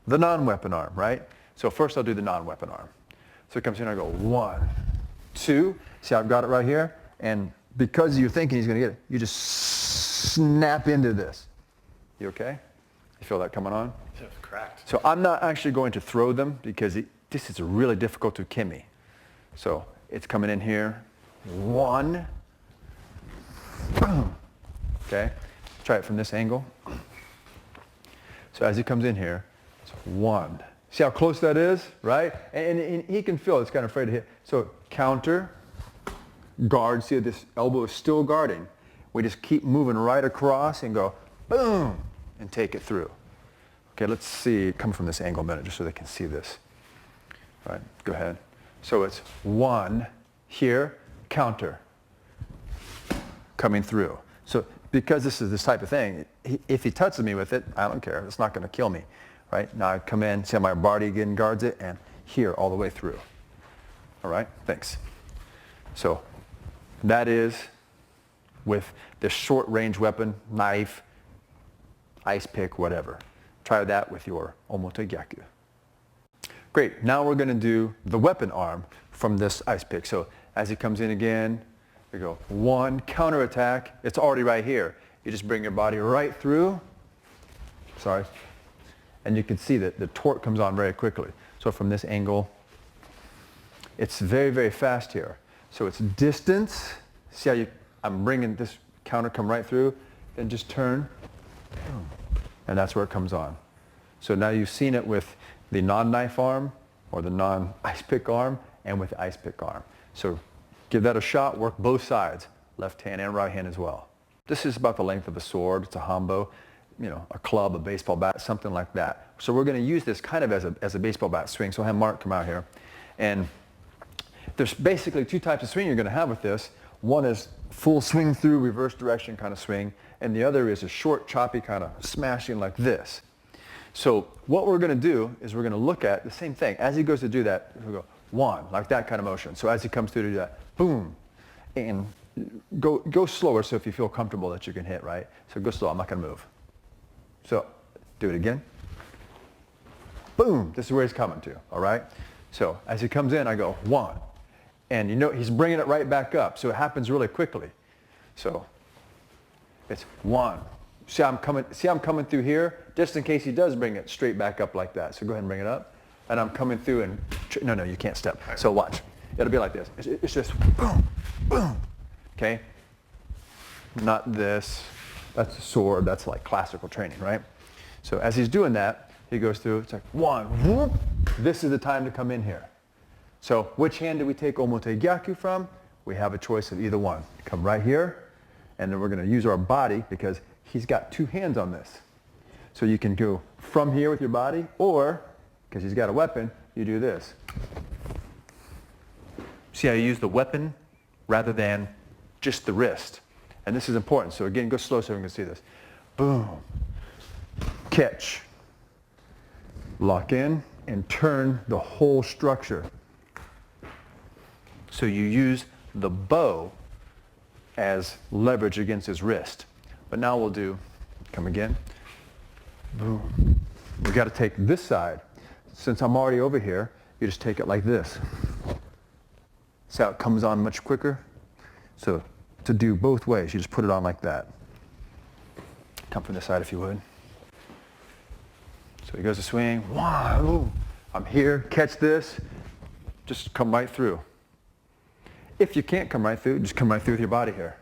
the non-weapon arm, right? So first I'll do the non-weapon arm. So it comes in, I go 1, 2. See, I've got it right here, and because you're thinking he's going to get it, you just snap into this. You okay? You feel that coming on? It's cracked. So I'm not actually going to throw them because this is really difficult to kimi. So it's coming in here. 1. Boom. Okay? Try it from this angle. So as he comes in here, it's 1. See how close that is, right? And he can feel it's kind of afraid to hit. So counter, guard. See this elbow is still guarding. We just keep moving right across and go boom and take it through. Okay, let's see. Come from this angle a minute just so they can see this. All right, go ahead. So it's 1 here, counter, coming through. So because this is this type of thing, if he touches me with it, I don't care. It's not going to kill me. Right? Now I come in, see how my body again guards it, and here all the way through. All right? Thanks. So that is with this short range weapon, knife, ice pick, whatever. Try that with your Omote Gyaku. Great. Now we're going to do the weapon arm from this ice pick. So as he comes in again, we go 1, counter attack. It's already right here. You just bring your body right through. Sorry. And you can see that the torque comes on very quickly. So from this angle, it's very, very fast here. So it's distance. See how I'm bringing this counter come right through, then just turn, and that's where it comes on. So now you've seen it with the non-knife arm or the non-ice pick arm and with the ice pick arm. So give that a shot, work both sides, left hand and right hand as well. This is about the length of a sword. It's a hambo. You know, a club, a baseball bat, something like that. So we're going to use this kind of as a baseball bat swing. So I'll have Mark come out here. And there's basically 2 types of swing you're going to have with this. One is full swing through, reverse direction kind of swing. And the other is a short, choppy kind of smashing like this. So what we're going to do is we're going to look at the same thing. As he goes to do that, we go 1, like that kind of motion. So as he comes through to do that, boom. And go slower so if you feel comfortable that you can hit, right? So go slow. I'm not going to move. So, do it again. Boom, this is where he's coming to, all right? So, as he comes in, I go 1. And you know, he's bringing it right back up, so it happens really quickly. So, it's 1. See how I'm coming through here? Just in case he does bring it straight back up like that. So go ahead and bring it up. And I'm coming through and, no, you can't step. So watch. It'll be like this. It's just boom, boom, okay? Not this. That's a sword. That's like classical training, right? So as he's doing that, he goes through. It's like 1, whoop. This is the time to come in here. So which hand do we take Omote Gyaku from? We have a choice of either one. Come right here, and then we're going to use our body because he's got 2 hands on this. So you can go from here with your body, or, because he's got a weapon, you do this. See how you use the weapon rather than just the wrist. And this is important. So again, go slow so we can see this. Boom. Catch. Lock in and turn the whole structure. So you use the bow as leverage against his wrist. But now we'll do, come again. Boom. We got to take this side. Since I'm already over here, you just take it like this. See how it comes on much quicker? So to do both ways, you just put it on like that. Come from this side if you would. So he goes to swing. 1, ooh. I'm here, catch this. Just come right through. If you can't come right through, just come right through with your body here.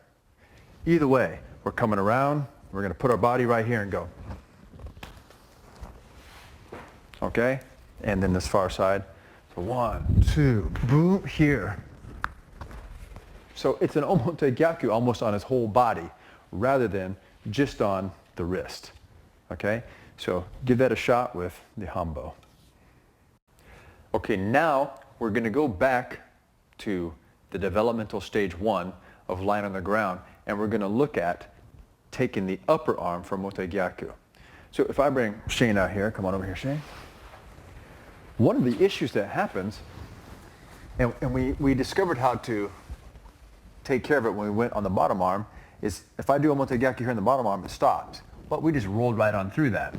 Either way, we're coming around. We're going to put our body right here and go. Okay? And then this far side. So 1, 2, boom, here. So it's an Omote Gyaku almost on his whole body rather than just on the wrist. Okay? So give that a shot with the hambo. Okay, now we're going to go back to the developmental stage 1 of lying on the ground, and we're going to look at taking the upper arm from Omote Gyaku. So if I bring Shane out here, come on over here, Shane. One of the issues that happens, and we discovered how to take care of it when we went on the bottom arm, is if I do Omote Gyaku here in the bottom arm, it stops. But we just rolled right on through that.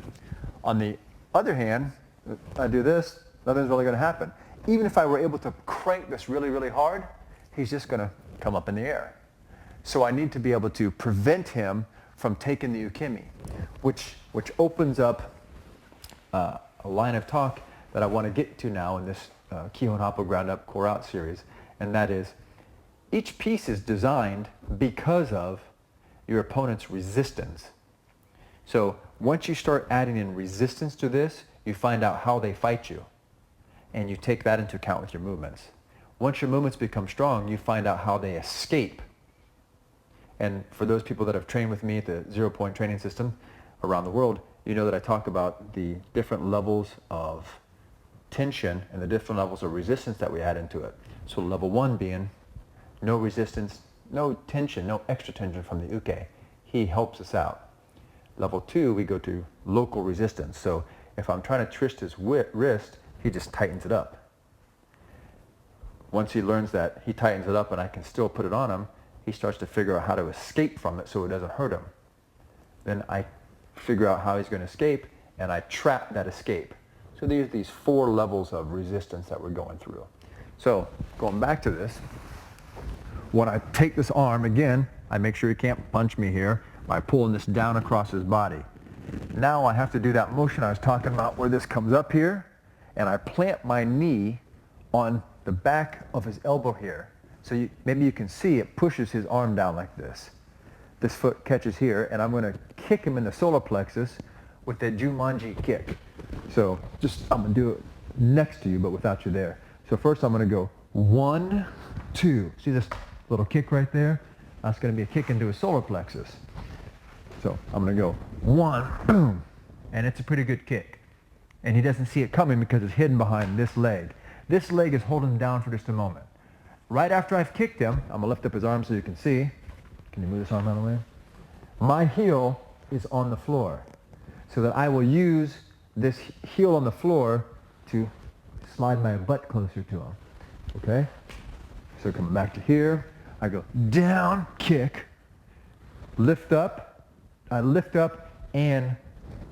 On the other hand, I do this, nothing's really going to happen. Even if I were able to crank this really, really hard, he's just going to come up in the air. So I need to be able to prevent him from taking the ukemi, which opens up a line of talk that I want to get to now in this Kihon Happo Ground Up Core Out series, and that is each piece is designed because of your opponent's resistance. So once you start adding in resistance to this, you find out how they fight you, and you take that into account with your movements. Once your movements become strong, you find out how they escape. And for those people that have trained with me at the 0-point training system around the world, you know that I talk about the different levels of tension and the different levels of resistance that we add into it. So level 1 being no resistance, no tension, no extra tension from the uke. He helps us out. Level 2, we go to local resistance. So if I'm trying to twist his wrist, he just tightens it up. Once he learns that he tightens it up and I can still put it on him, he starts to figure out how to escape from it so it doesn't hurt him. Then I figure out how he's going to escape, and I trap that escape. So there's these 4 levels of resistance that we're going through. So going back to this, when I take this arm, again, I make sure he can't punch me here by pulling this down across his body. Now I have to do that motion I was talking about where this comes up here, and I plant my knee on the back of his elbow here. So maybe you can see it pushes his arm down like this. This foot catches here, and I'm going to kick him in the solar plexus with the Jumanji kick. So I'm going to do it next to you, but without you there. So first I'm going to go 1, 2. See this little kick right there? That's going to be a kick into his solar plexus. So I'm going to go 1, boom, and it's a pretty good kick. And he doesn't see it coming because it's hidden behind this leg. This leg is holding him down for just a moment. Right after I've kicked him, I'm going to lift up his arm so you can see. Can you move this arm out of the way? My heel is on the floor, so that I will use this heel on the floor to slide my butt closer to him. Okay? So coming back to here, I go down, kick, lift up. I lift up and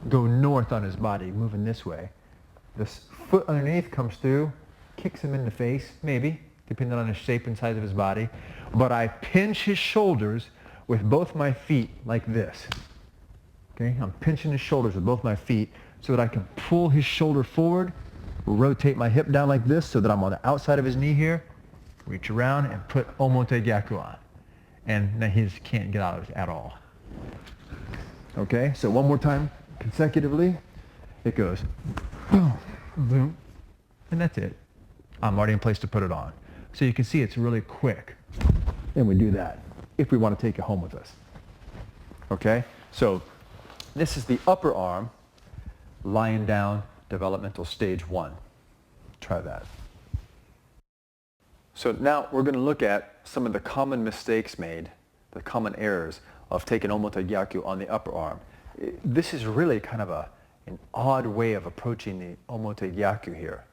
go north on his body, moving this way. This foot underneath comes through, kicks him in the face, maybe, depending on the shape and size of his body. But I pinch his shoulders with both my feet like this. Okay, I'm pinching his shoulders with both my feet so that I can pull his shoulder forward, rotate my hip down like this so that I'm on the outside of his knee here, reach around and put Omote Gyaku on. And now he just can't get out of it at all. Okay, so one more time consecutively. It goes boom, boom, and that's it. I'm already in place to put it on. So you can see it's really quick. And we do that if we want to take it home with us. Okay, so this is the upper arm, lying down, developmental stage 1. Try that. So now we're going to look at some of the common mistakes made, the common errors of taking Omote Gyaku on the upper arm. This is really kind of an odd way of approaching the Omote Gyaku here.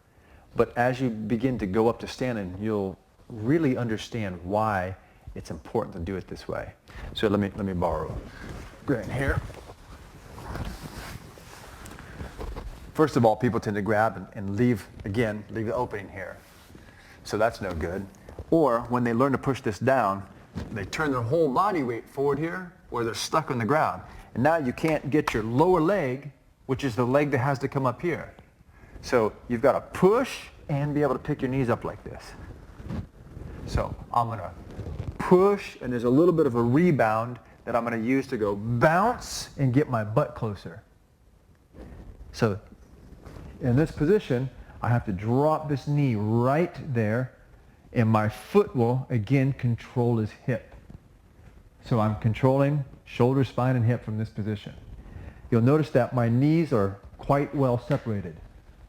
But as you begin to go up to standing, you'll really understand why it's important to do it this way. So let me borrow a grain here. First of all, people tend to grab and leave the opening here. So that's no good. Or when they learn to push this down, they turn their whole body weight forward here where they're stuck on the ground. And now you can't get your lower leg, which is the leg that has to come up here. So you've got to push and be able to pick your knees up like this. So I'm going to push, and there's a little bit of a rebound that I'm going to use to go bounce and get my butt closer. So in this position, I have to drop this knee right there, and my foot will again control his hip. So I'm controlling shoulder, spine, and hip from this position. You'll notice that my knees are quite well separated.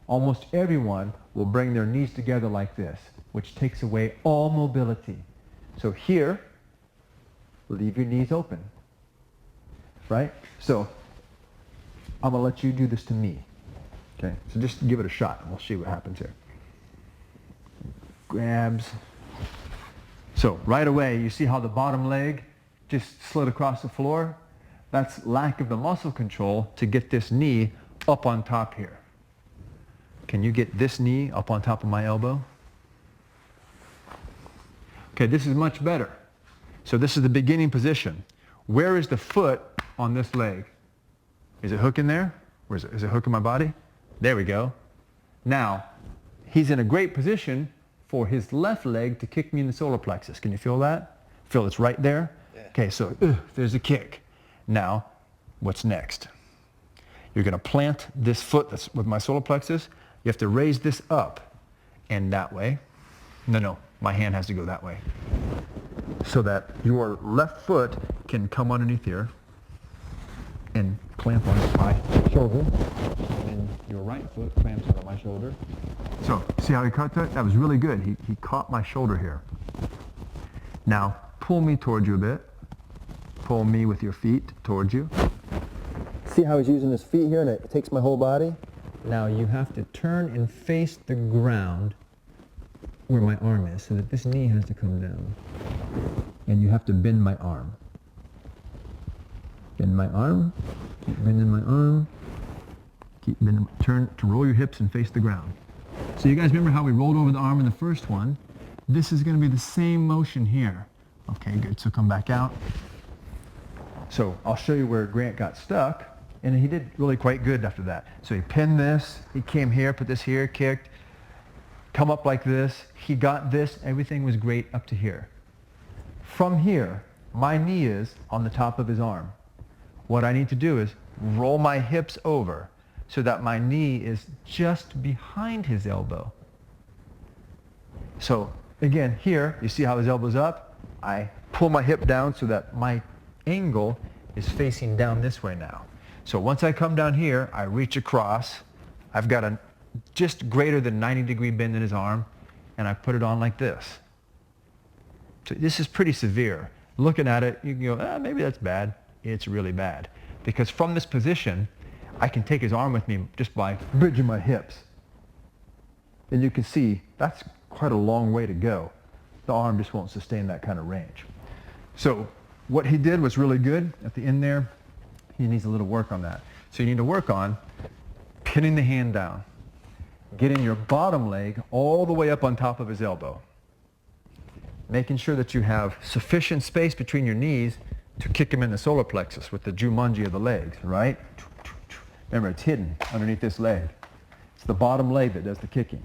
Almost everyone will bring their knees together like this, which takes away all mobility. So here, leave your knees open, right? So I'm going to let you do this to me. Okay, so just give it a shot and we'll see what happens here. Grabs. So right away, you see how the bottom leg just slid across the floor? That's lack of the muscle control to get this knee up on top here. Can you get this knee up on top of my elbow? Okay, this is much better. So this is the beginning position. Where is the foot on this leg? Is it hooking there? Or is it hooking my body? There we go. Now, he's in a great position for his left leg to kick me in the solar plexus. Can you feel that? Feel it's right there? Yeah. Okay, so there's a kick. Now, what's next? You're going to plant this foot that's with my solar plexus. You have to raise this up and that way. No, my hand has to go that way. So that your left foot can come underneath here and clamp on my shoulder. And then your right foot clamps on my shoulder. So, see how he caught that? That was really good. He caught my shoulder here. Now, pull me towards you a bit. Pull me with your feet towards you. See how he's using his feet here and it takes my whole body? Now you have to turn and face the ground where my arm is so that this knee has to come down. And you have to bend my arm. Bend my arm. Keep bending my arm. Keep bending. Turn to roll your hips and face the ground. So you guys remember how we rolled over the arm in the first one? This is going to be the same motion here. Okay, good. So come back out. So I'll show you where Grant got stuck, and he did really quite good after that. So he pinned this, he came here, put this here, kicked, come up like this. He got this, everything was great up to here. From here, my knee is on the top of his arm. What I need to do is roll my hips over so that my knee is just behind his elbow. So again, here, you see how his elbow's up? I pull my hip down so that my angle is facing down this way now. So once I come down here, I reach across. I've got a just greater than 90-degree bend in his arm, and I put it on like this. So this is pretty severe. Looking at it, you can go, maybe that's bad. It's really bad. Because from this position, I can take his arm with me just by bridging my hips. And you can see that's quite a long way to go. The arm just won't sustain that kind of range. So what he did was really good. At the end there, he needs a little work on that. So you need to work on pinning the hand down, getting your bottom leg all the way up on top of his elbow, making sure that you have sufficient space between your knees to kick him in the solar plexus with the jumanji of the legs, right? Remember, it's hidden underneath this leg. It's the bottom leg that does the kicking.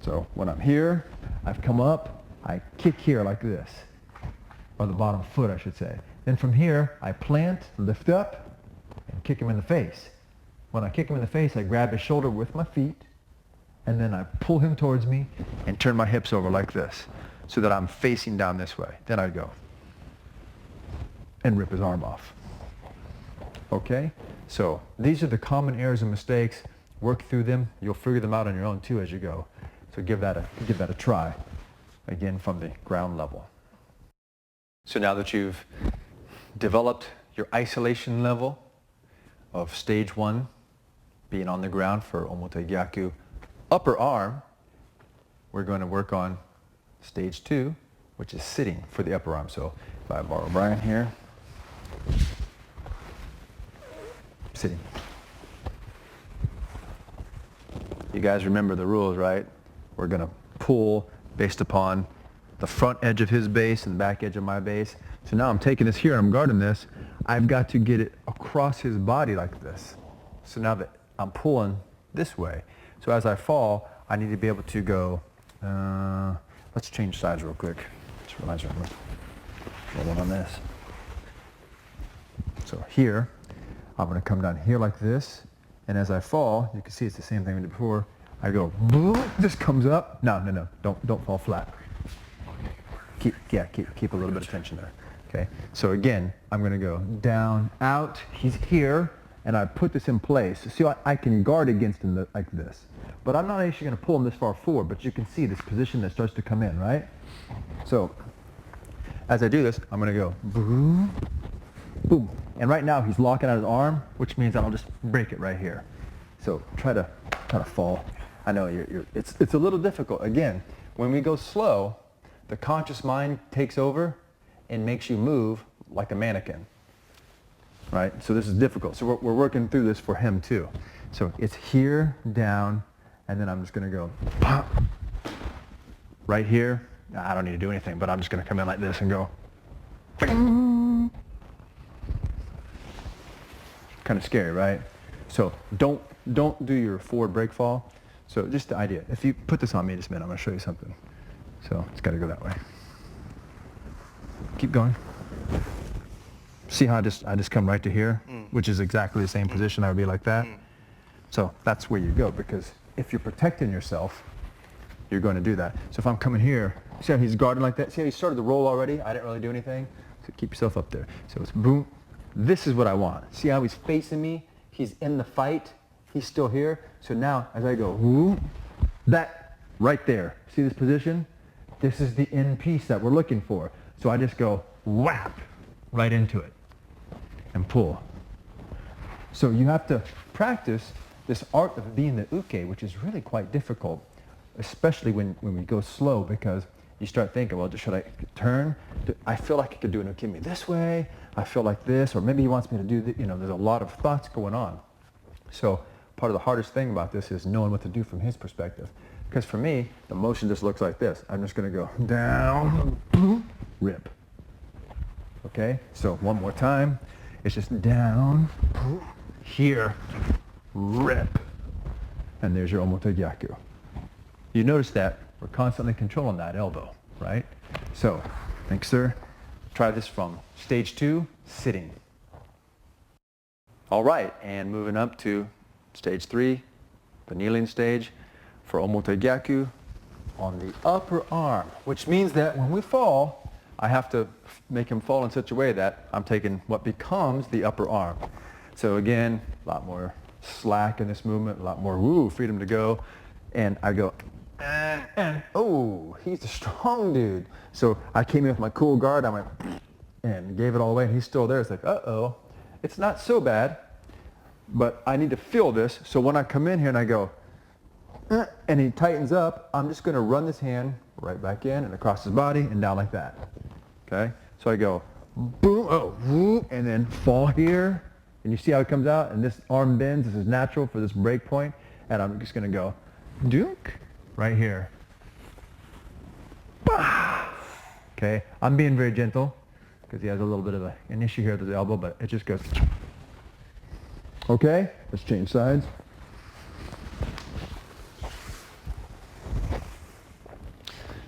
So when I'm here, I've come up, I kick here like this. Or the bottom foot, I should say. Then from here, I plant, lift up, and kick him in the face. When I kick him in the face, I grab his shoulder with my feet, and then I pull him towards me and turn my hips over like this, so that I'm facing down this way. Then I go and rip his arm off. Okay? So these are the common errors and mistakes. Work through them. You'll figure them out on your own too as you go. So give that a try. Again, from the ground level. So now that you've developed your isolation level of stage 1, being on the ground for Omote Gyaku upper arm, we're going to work on stage 2, which is sitting for the upper arm. So if I borrow Brian here, sitting. You guys remember the rules, right? We're going to pull based upon the front edge of his base and the back edge of my base. So now I'm taking this here and I'm guarding this. I've got to get it across his body like this. So now that I'm pulling this way. So as I fall, I need to be able to go, let's change sides real quick. Just realize I'm rolling on this. So here, I'm going to come down here like this. And as I fall, you can see it's the same thing we did before. I go, boom, this comes up. No, don't fall flat. Keep a little bit of tension there. Okay, so again, I'm going to go down, out, he's here, and I put this in place. See, I can guard against him like this. But I'm not actually going to pull him this far forward, but you can see this position that starts to come in, right? So, as I do this, I'm going to go, boom, boom. And right now, he's locking out his arm, which means I'll just break it right here. So, try to fall. I know, it's a little difficult. Again, when we go slow, the conscious mind takes over and makes you move like a mannequin, right? So this is difficult. So we're working through this for him too. So it's here, down, and then I'm just going to go pop. Right here. I don't need to do anything, but I'm just going to come in like this and go Kind of scary, right? So don't do your forward break fall. So just the idea. If you put this on me just a minute, I'm going to show you something. So it's got to go that way. Keep going. See how I just come right to here, which is exactly the same position. I would be like that. So that's where you go, because if you're protecting yourself, you're going to do that. So if I'm coming here, see how he's guarding like that? See how he started the roll already? I didn't really do anything. So keep yourself up there. So it's boom. This is what I want. See how he's facing me? He's in the fight. He's still here. So now as I go, whoop, that right there. See this position? This is the end piece that we're looking for. So I just go whap right into it and pull. So you have to practice this art of being the uke, which is really quite difficult, especially when we go slow, because you start thinking, well, should I turn? I feel like I could do an ukemi this way. I feel like this, or maybe he wants me to do this. You know, there's a lot of thoughts going on. So part of the hardest thing about this is knowing what to do from his perspective. Because for me, the motion just looks like this. I'm just going to go down, rip. Okay, so one more time. It's just down, here, rip. And there's your Omote Gyaku. You notice that we're constantly controlling that elbow, right? So, thanks, sir. Try this from stage 2, sitting. All right, and moving up to stage 3, the kneeling stage for Omote Gyaku on the upper arm, which means that when we fall, I have to make him fall in such a way that I'm taking what becomes the upper arm. So again, a lot more slack in this movement, a lot more freedom to go. And I go, and oh, he's a strong dude. So I came in with my cool guard, I went, and gave it all away, and he's still there. It's like, uh-oh, it's not so bad, but I need to feel this. So when I come in here and I go, and he tightens up, I'm just going to run this hand right back in and across his body and down like that. Okay? So I go, boom, oh, whoop, and then fall here. And you see how it comes out? And this arm bends. This is natural for this break point. And I'm just going to go, dunk, right here. Okay? I'm being very gentle because he has a little bit of an issue here at the elbow, but it just goes. Okay? Let's change sides.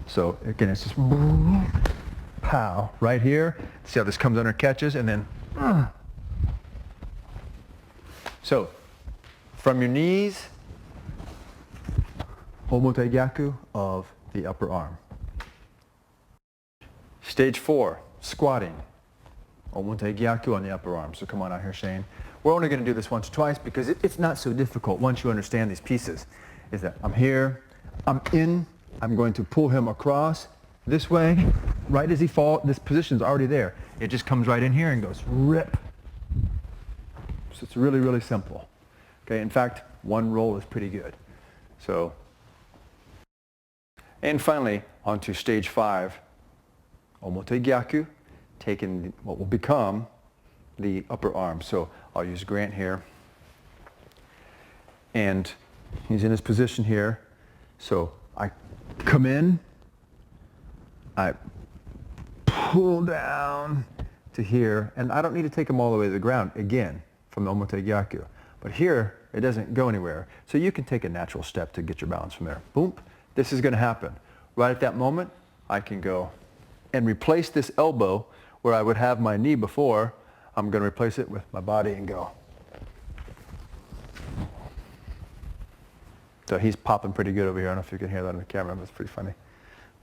So again, it's just pow right here. See how this comes under, catches, and then so from your knees, Omote Gyaku of the upper arm. Stage 4, squatting. Omote Gyaku on the upper arm. So come on out here, Shane. We're only going to do this once or twice because it's not so difficult once you understand these pieces. Is that I'm here, I'm in. I'm going to pull him across this way, right as he falls. This position's already there. It just comes right in here and goes rip. So it's really, really simple. Okay, in fact, one roll is pretty good. So, and finally, on to stage 5, Omote Gyaku, taking what will become the upper arm. So I'll use Grant here. And he's in his position here. So I come in, I pull down to here, and I don't need to take him all the way to the ground, again, from the Omote Gyaku. But here, it doesn't go anywhere. So you can take a natural step to get your balance from there. Boom, this is going to happen. Right at that moment, I can go and replace this elbow where I would have my knee before. I'm going to replace it with my body and go. So he's popping pretty good over here. I don't know if you can hear that on the camera, but it's pretty funny.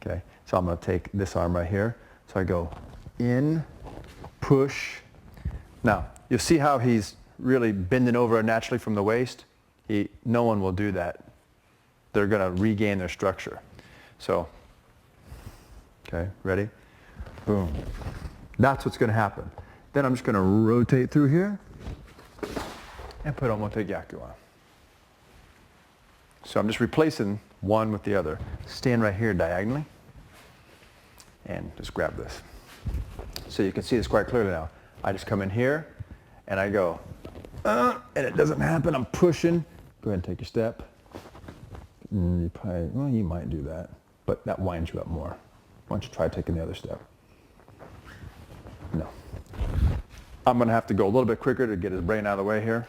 Okay, so I'm going to take this arm right here. So I go in, push. Now, you'll see how he's really bending over naturally from the waist. No one will do that. They're going to regain their structure. So, okay, ready? Boom. That's what's going to happen. Then I'm just going to rotate through here and put Omote Gyaku on. So I'm just replacing one with the other. Stand right here diagonally and just grab this. So you can see this quite clearly now. I just come in here and I go, and it doesn't happen. I'm pushing. Go ahead and take your step. You probably, well, you might do that, but that winds you up more. Why don't you try taking the other step? I'm going to have to go a little bit quicker to get his brain out of the way here.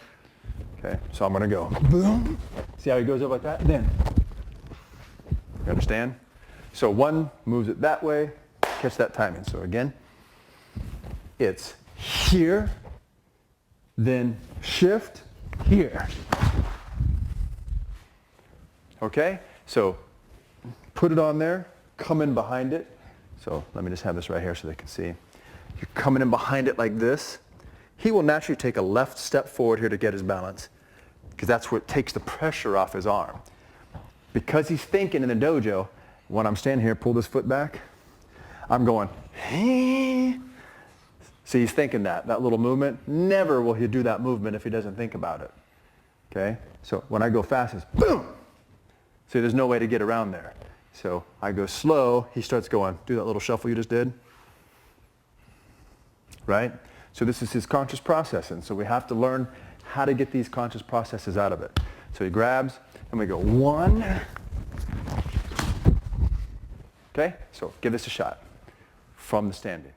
Okay, so I'm going to go boom. See how he goes up like that? Then, you understand? So one moves it that way, catch that timing. So again, it's here, then shift, here. Okay, so put it on there, come in behind it. So let me just have this right here so they can see. You're coming in behind it like this. He will naturally take a left step forward here to get his balance, because that's what takes the pressure off his arm. Because he's thinking in the dojo, when I'm standing here, pull this foot back, I'm going, hey. See, he's thinking that little movement. Never will he do that movement if he doesn't think about it. Okay? So when I go fast, it's boom. See, there's no way to get around there. So I go slow, he starts going, do that little shuffle you just did. Right? So this is his conscious processing. So we have to learn how to get these conscious processes out of it. So he grabs, and we go 1. Okay? So give this a shot from the standing.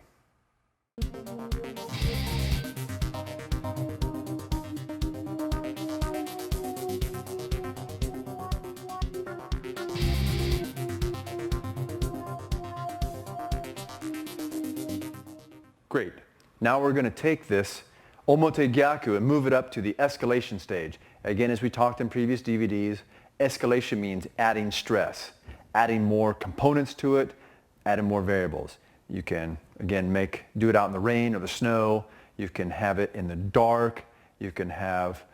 Great. Now we're going to take this Omote Gyaku and move it up to the escalation stage. Again, as we talked in previous DVDs, escalation means adding stress, adding more components to it, adding more variables. You can, again, do it out in the rain or the snow. You can have it in the dark. You can have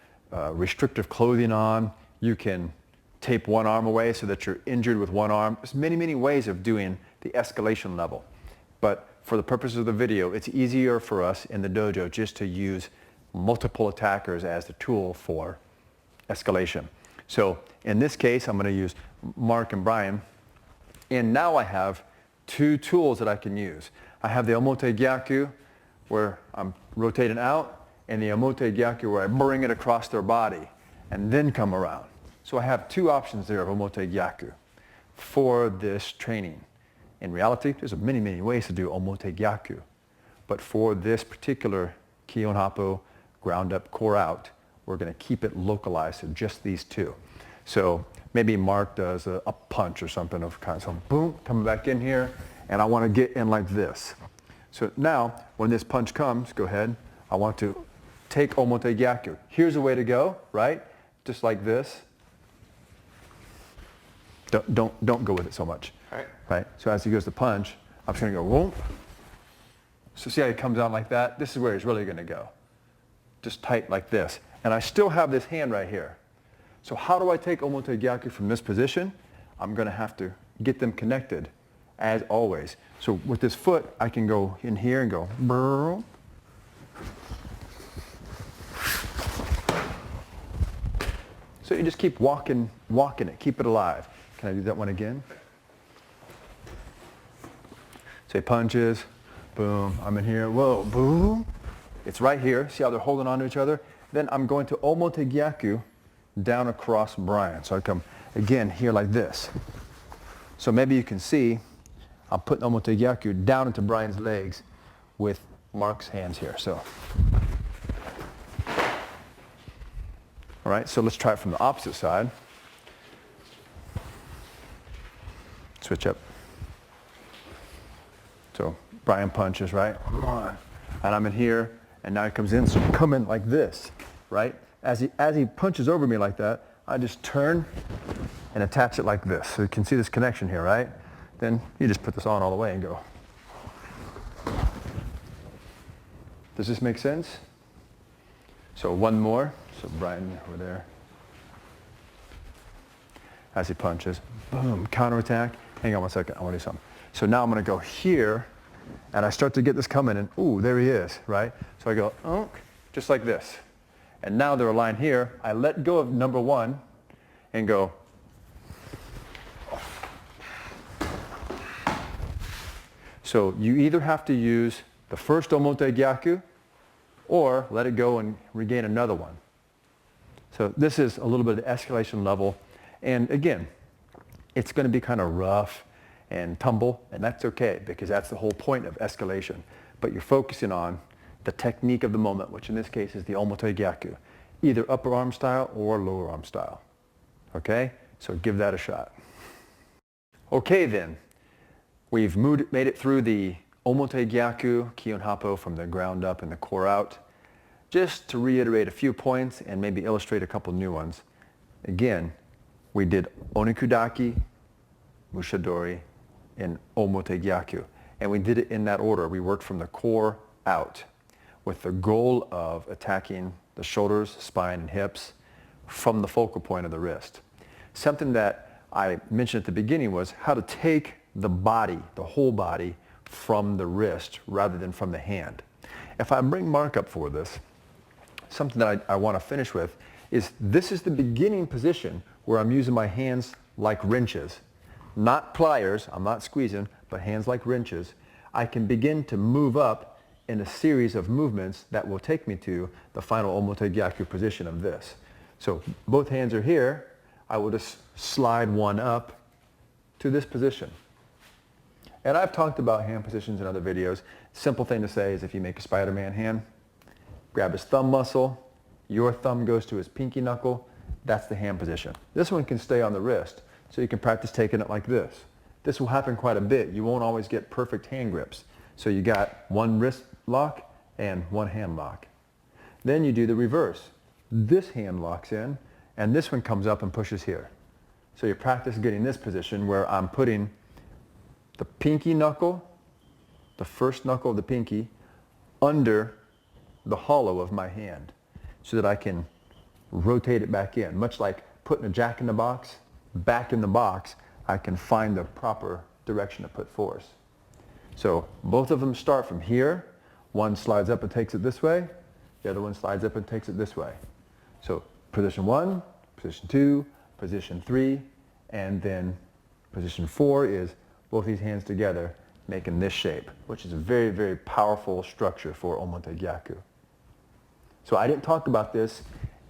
restrictive clothing on. You can tape one arm away so that you're injured with one arm. There's many, many ways of doing the escalation level. But for the purposes of the video, it's easier for us in the dojo just to use multiple attackers as the tool for escalation. So in this case, I'm going to use Mark and Brian. And now I have 2 tools that I can use. I have the Omote Gyaku, where I'm rotating out, and the Omote Gyaku, where I bring it across their body and then come around. So I have 2 options there of Omote Gyaku for this training. In reality, there's many, many ways to do Omote Gyaku. But for this particular Kihon Happo, ground up, core out, we're going to keep it localized to just these 2. So maybe Mark does a punch or something of kind of, so boom, coming back in here, and I want to get in like this. So now, when this punch comes, go ahead, I want to take Omote Gyaku. Here's a way to go, right? Just like this. Don't go with it so much. Right? So as he goes to punch, I'm just going to go, whoop. So see how he comes out like that? This is where he's really going to go. Just tight like this. And I still have this hand right here. So how do I take Omote Gyaku from this position? I'm going to have to get them connected, as always. So with this foot, I can go in here and go, brrr. So you just keep walking it, keep it alive. Can I do that one again? Say punches, boom, I'm in here, whoa, boom. It's right here. See how they're holding on to each other? Then I'm going to Omote Gyaku down across Brian. So I come, again, here like this. So maybe you can see I'm putting Omote Gyaku down into Brian's legs with Mark's hands here. So, all right, so let's try it from the opposite side. Switch up. So Brian punches, right? And I'm in here, and now he comes in, so come in like this, right? As he punches over me like that, I just turn and attach it like this. So you can see this connection here, right? Then you just put this on all the way and go. Does this make sense? So one more. So Brian over there. As he punches, boom, counterattack. Hang on one second, I want to do something. So now I'm going to go here, and I start to get this coming, and ooh, there he is, right? So I go, just like this. And now they're aligned here. I let go of number 1 and go. So you either have to use the first Omote Gyaku or let it go and regain another one. So this is a little bit of escalation level. And again, it's going to be kind of rough and tumble, and that's okay because that's the whole point of escalation. But you're focusing on the technique of the moment, which in this case is the Omote Gyaku, either upper arm style or lower arm style. Okay, so give that a shot. Okay then, we've made it through the Omote Gyaku, Kihon Happo from the ground up and the core out. Just to reiterate a few points and maybe illustrate a couple new ones. Again, we did Onikudaki, Mushadori, and Omote Gyaku. And we did it in that order. We worked from the core out with the goal of attacking the shoulders, spine, and hips from the focal point of the wrist. Something that I mentioned at the beginning was how to take the body, the whole body, from the wrist rather than from the hand. If I bring Mark up for this, something that I want to finish with is this is the beginning position where I'm using my hands like wrenches. Not pliers, I'm not squeezing, but hands like wrenches. I can begin to move up in a series of movements that will take me to the final Omote Gyaku position of this. So both hands are here. I will just slide one up to this position. And I've talked about hand positions in other videos. Simple thing to say is if you make a Spider-Man hand, grab his thumb muscle, your thumb goes to his pinky knuckle, that's the hand position. This one can stay on the wrist, so you can practice taking it like this. This will happen quite a bit. You won't always get perfect hand grips. So you got one wrist lock and one hand lock. Then you do the reverse. This hand locks in, and this one comes up and pushes here. So you practice getting this position where I'm putting the pinky knuckle, the first knuckle of the pinky, under the hollow of my hand so that I can rotate it back in. Much like putting a jack in the box, back in the box, I can find the proper direction to put force. So both of them start from here. One slides up and takes it this way. The other one slides up and takes it this way. So position 1, position 2, position 3, and then position 4 is both these hands together making this shape, which is a very, very powerful structure for Omote Gyaku. So I didn't talk about this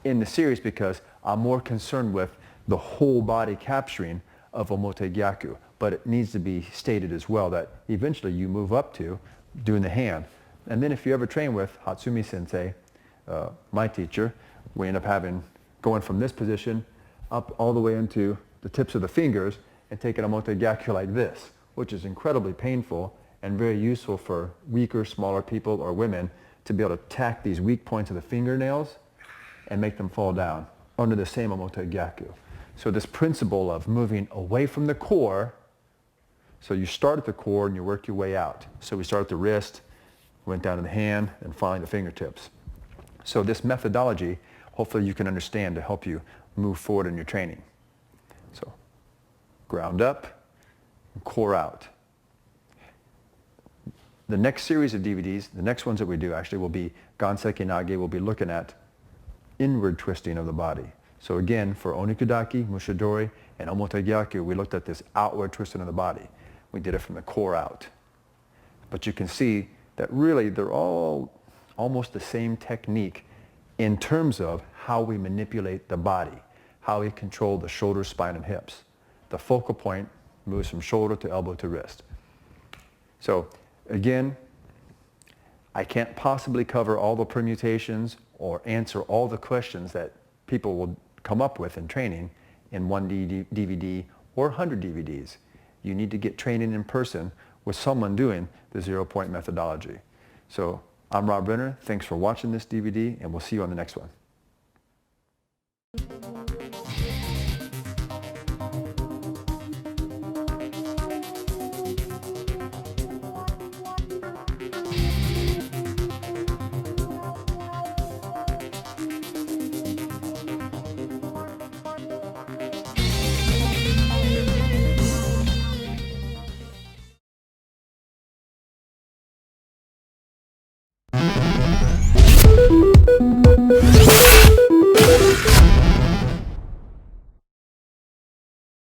in the series because I'm more concerned with the whole body capturing of Omote Gyaku, but it needs to be stated as well that eventually you move up to doing the hand. And then if you ever train with Hatsumi Sensei, my teacher, we end up going from this position up all the way into the tips of the fingers and taking Omote Gyaku like this, which is incredibly painful and very useful for weaker, smaller people or women to be able to attack these weak points of the fingernails and make them fall down under the same Omote Gyaku. So this principle of moving away from the core, so you start at the core and you work your way out. So we start at the wrist, went down to the hand, and finally the fingertips. So this methodology, hopefully you can understand to help you move forward in your training. So ground up, core out. The next series of DVDs, the next ones that we do actually will be Ganseki Nage. We'll be looking at inward twisting of the body. So again, for Onikudaki, Mushadori, and Omote Gyaku, we looked at this outward twisting of the body. We did it from the core out. But you can see that really they're all almost the same technique in terms of how we manipulate the body, how we control the shoulder, spine, and hips. The focal point moves from shoulder to elbow to wrist. So again, I can't possibly cover all the permutations or answer all the questions that people will come up with in training in one DVD or 100 DVDs. You need to get training in person with someone doing the 0-point methodology. So I'm Rob Renner. Thanks for watching this DVD, and we'll see you on the next one.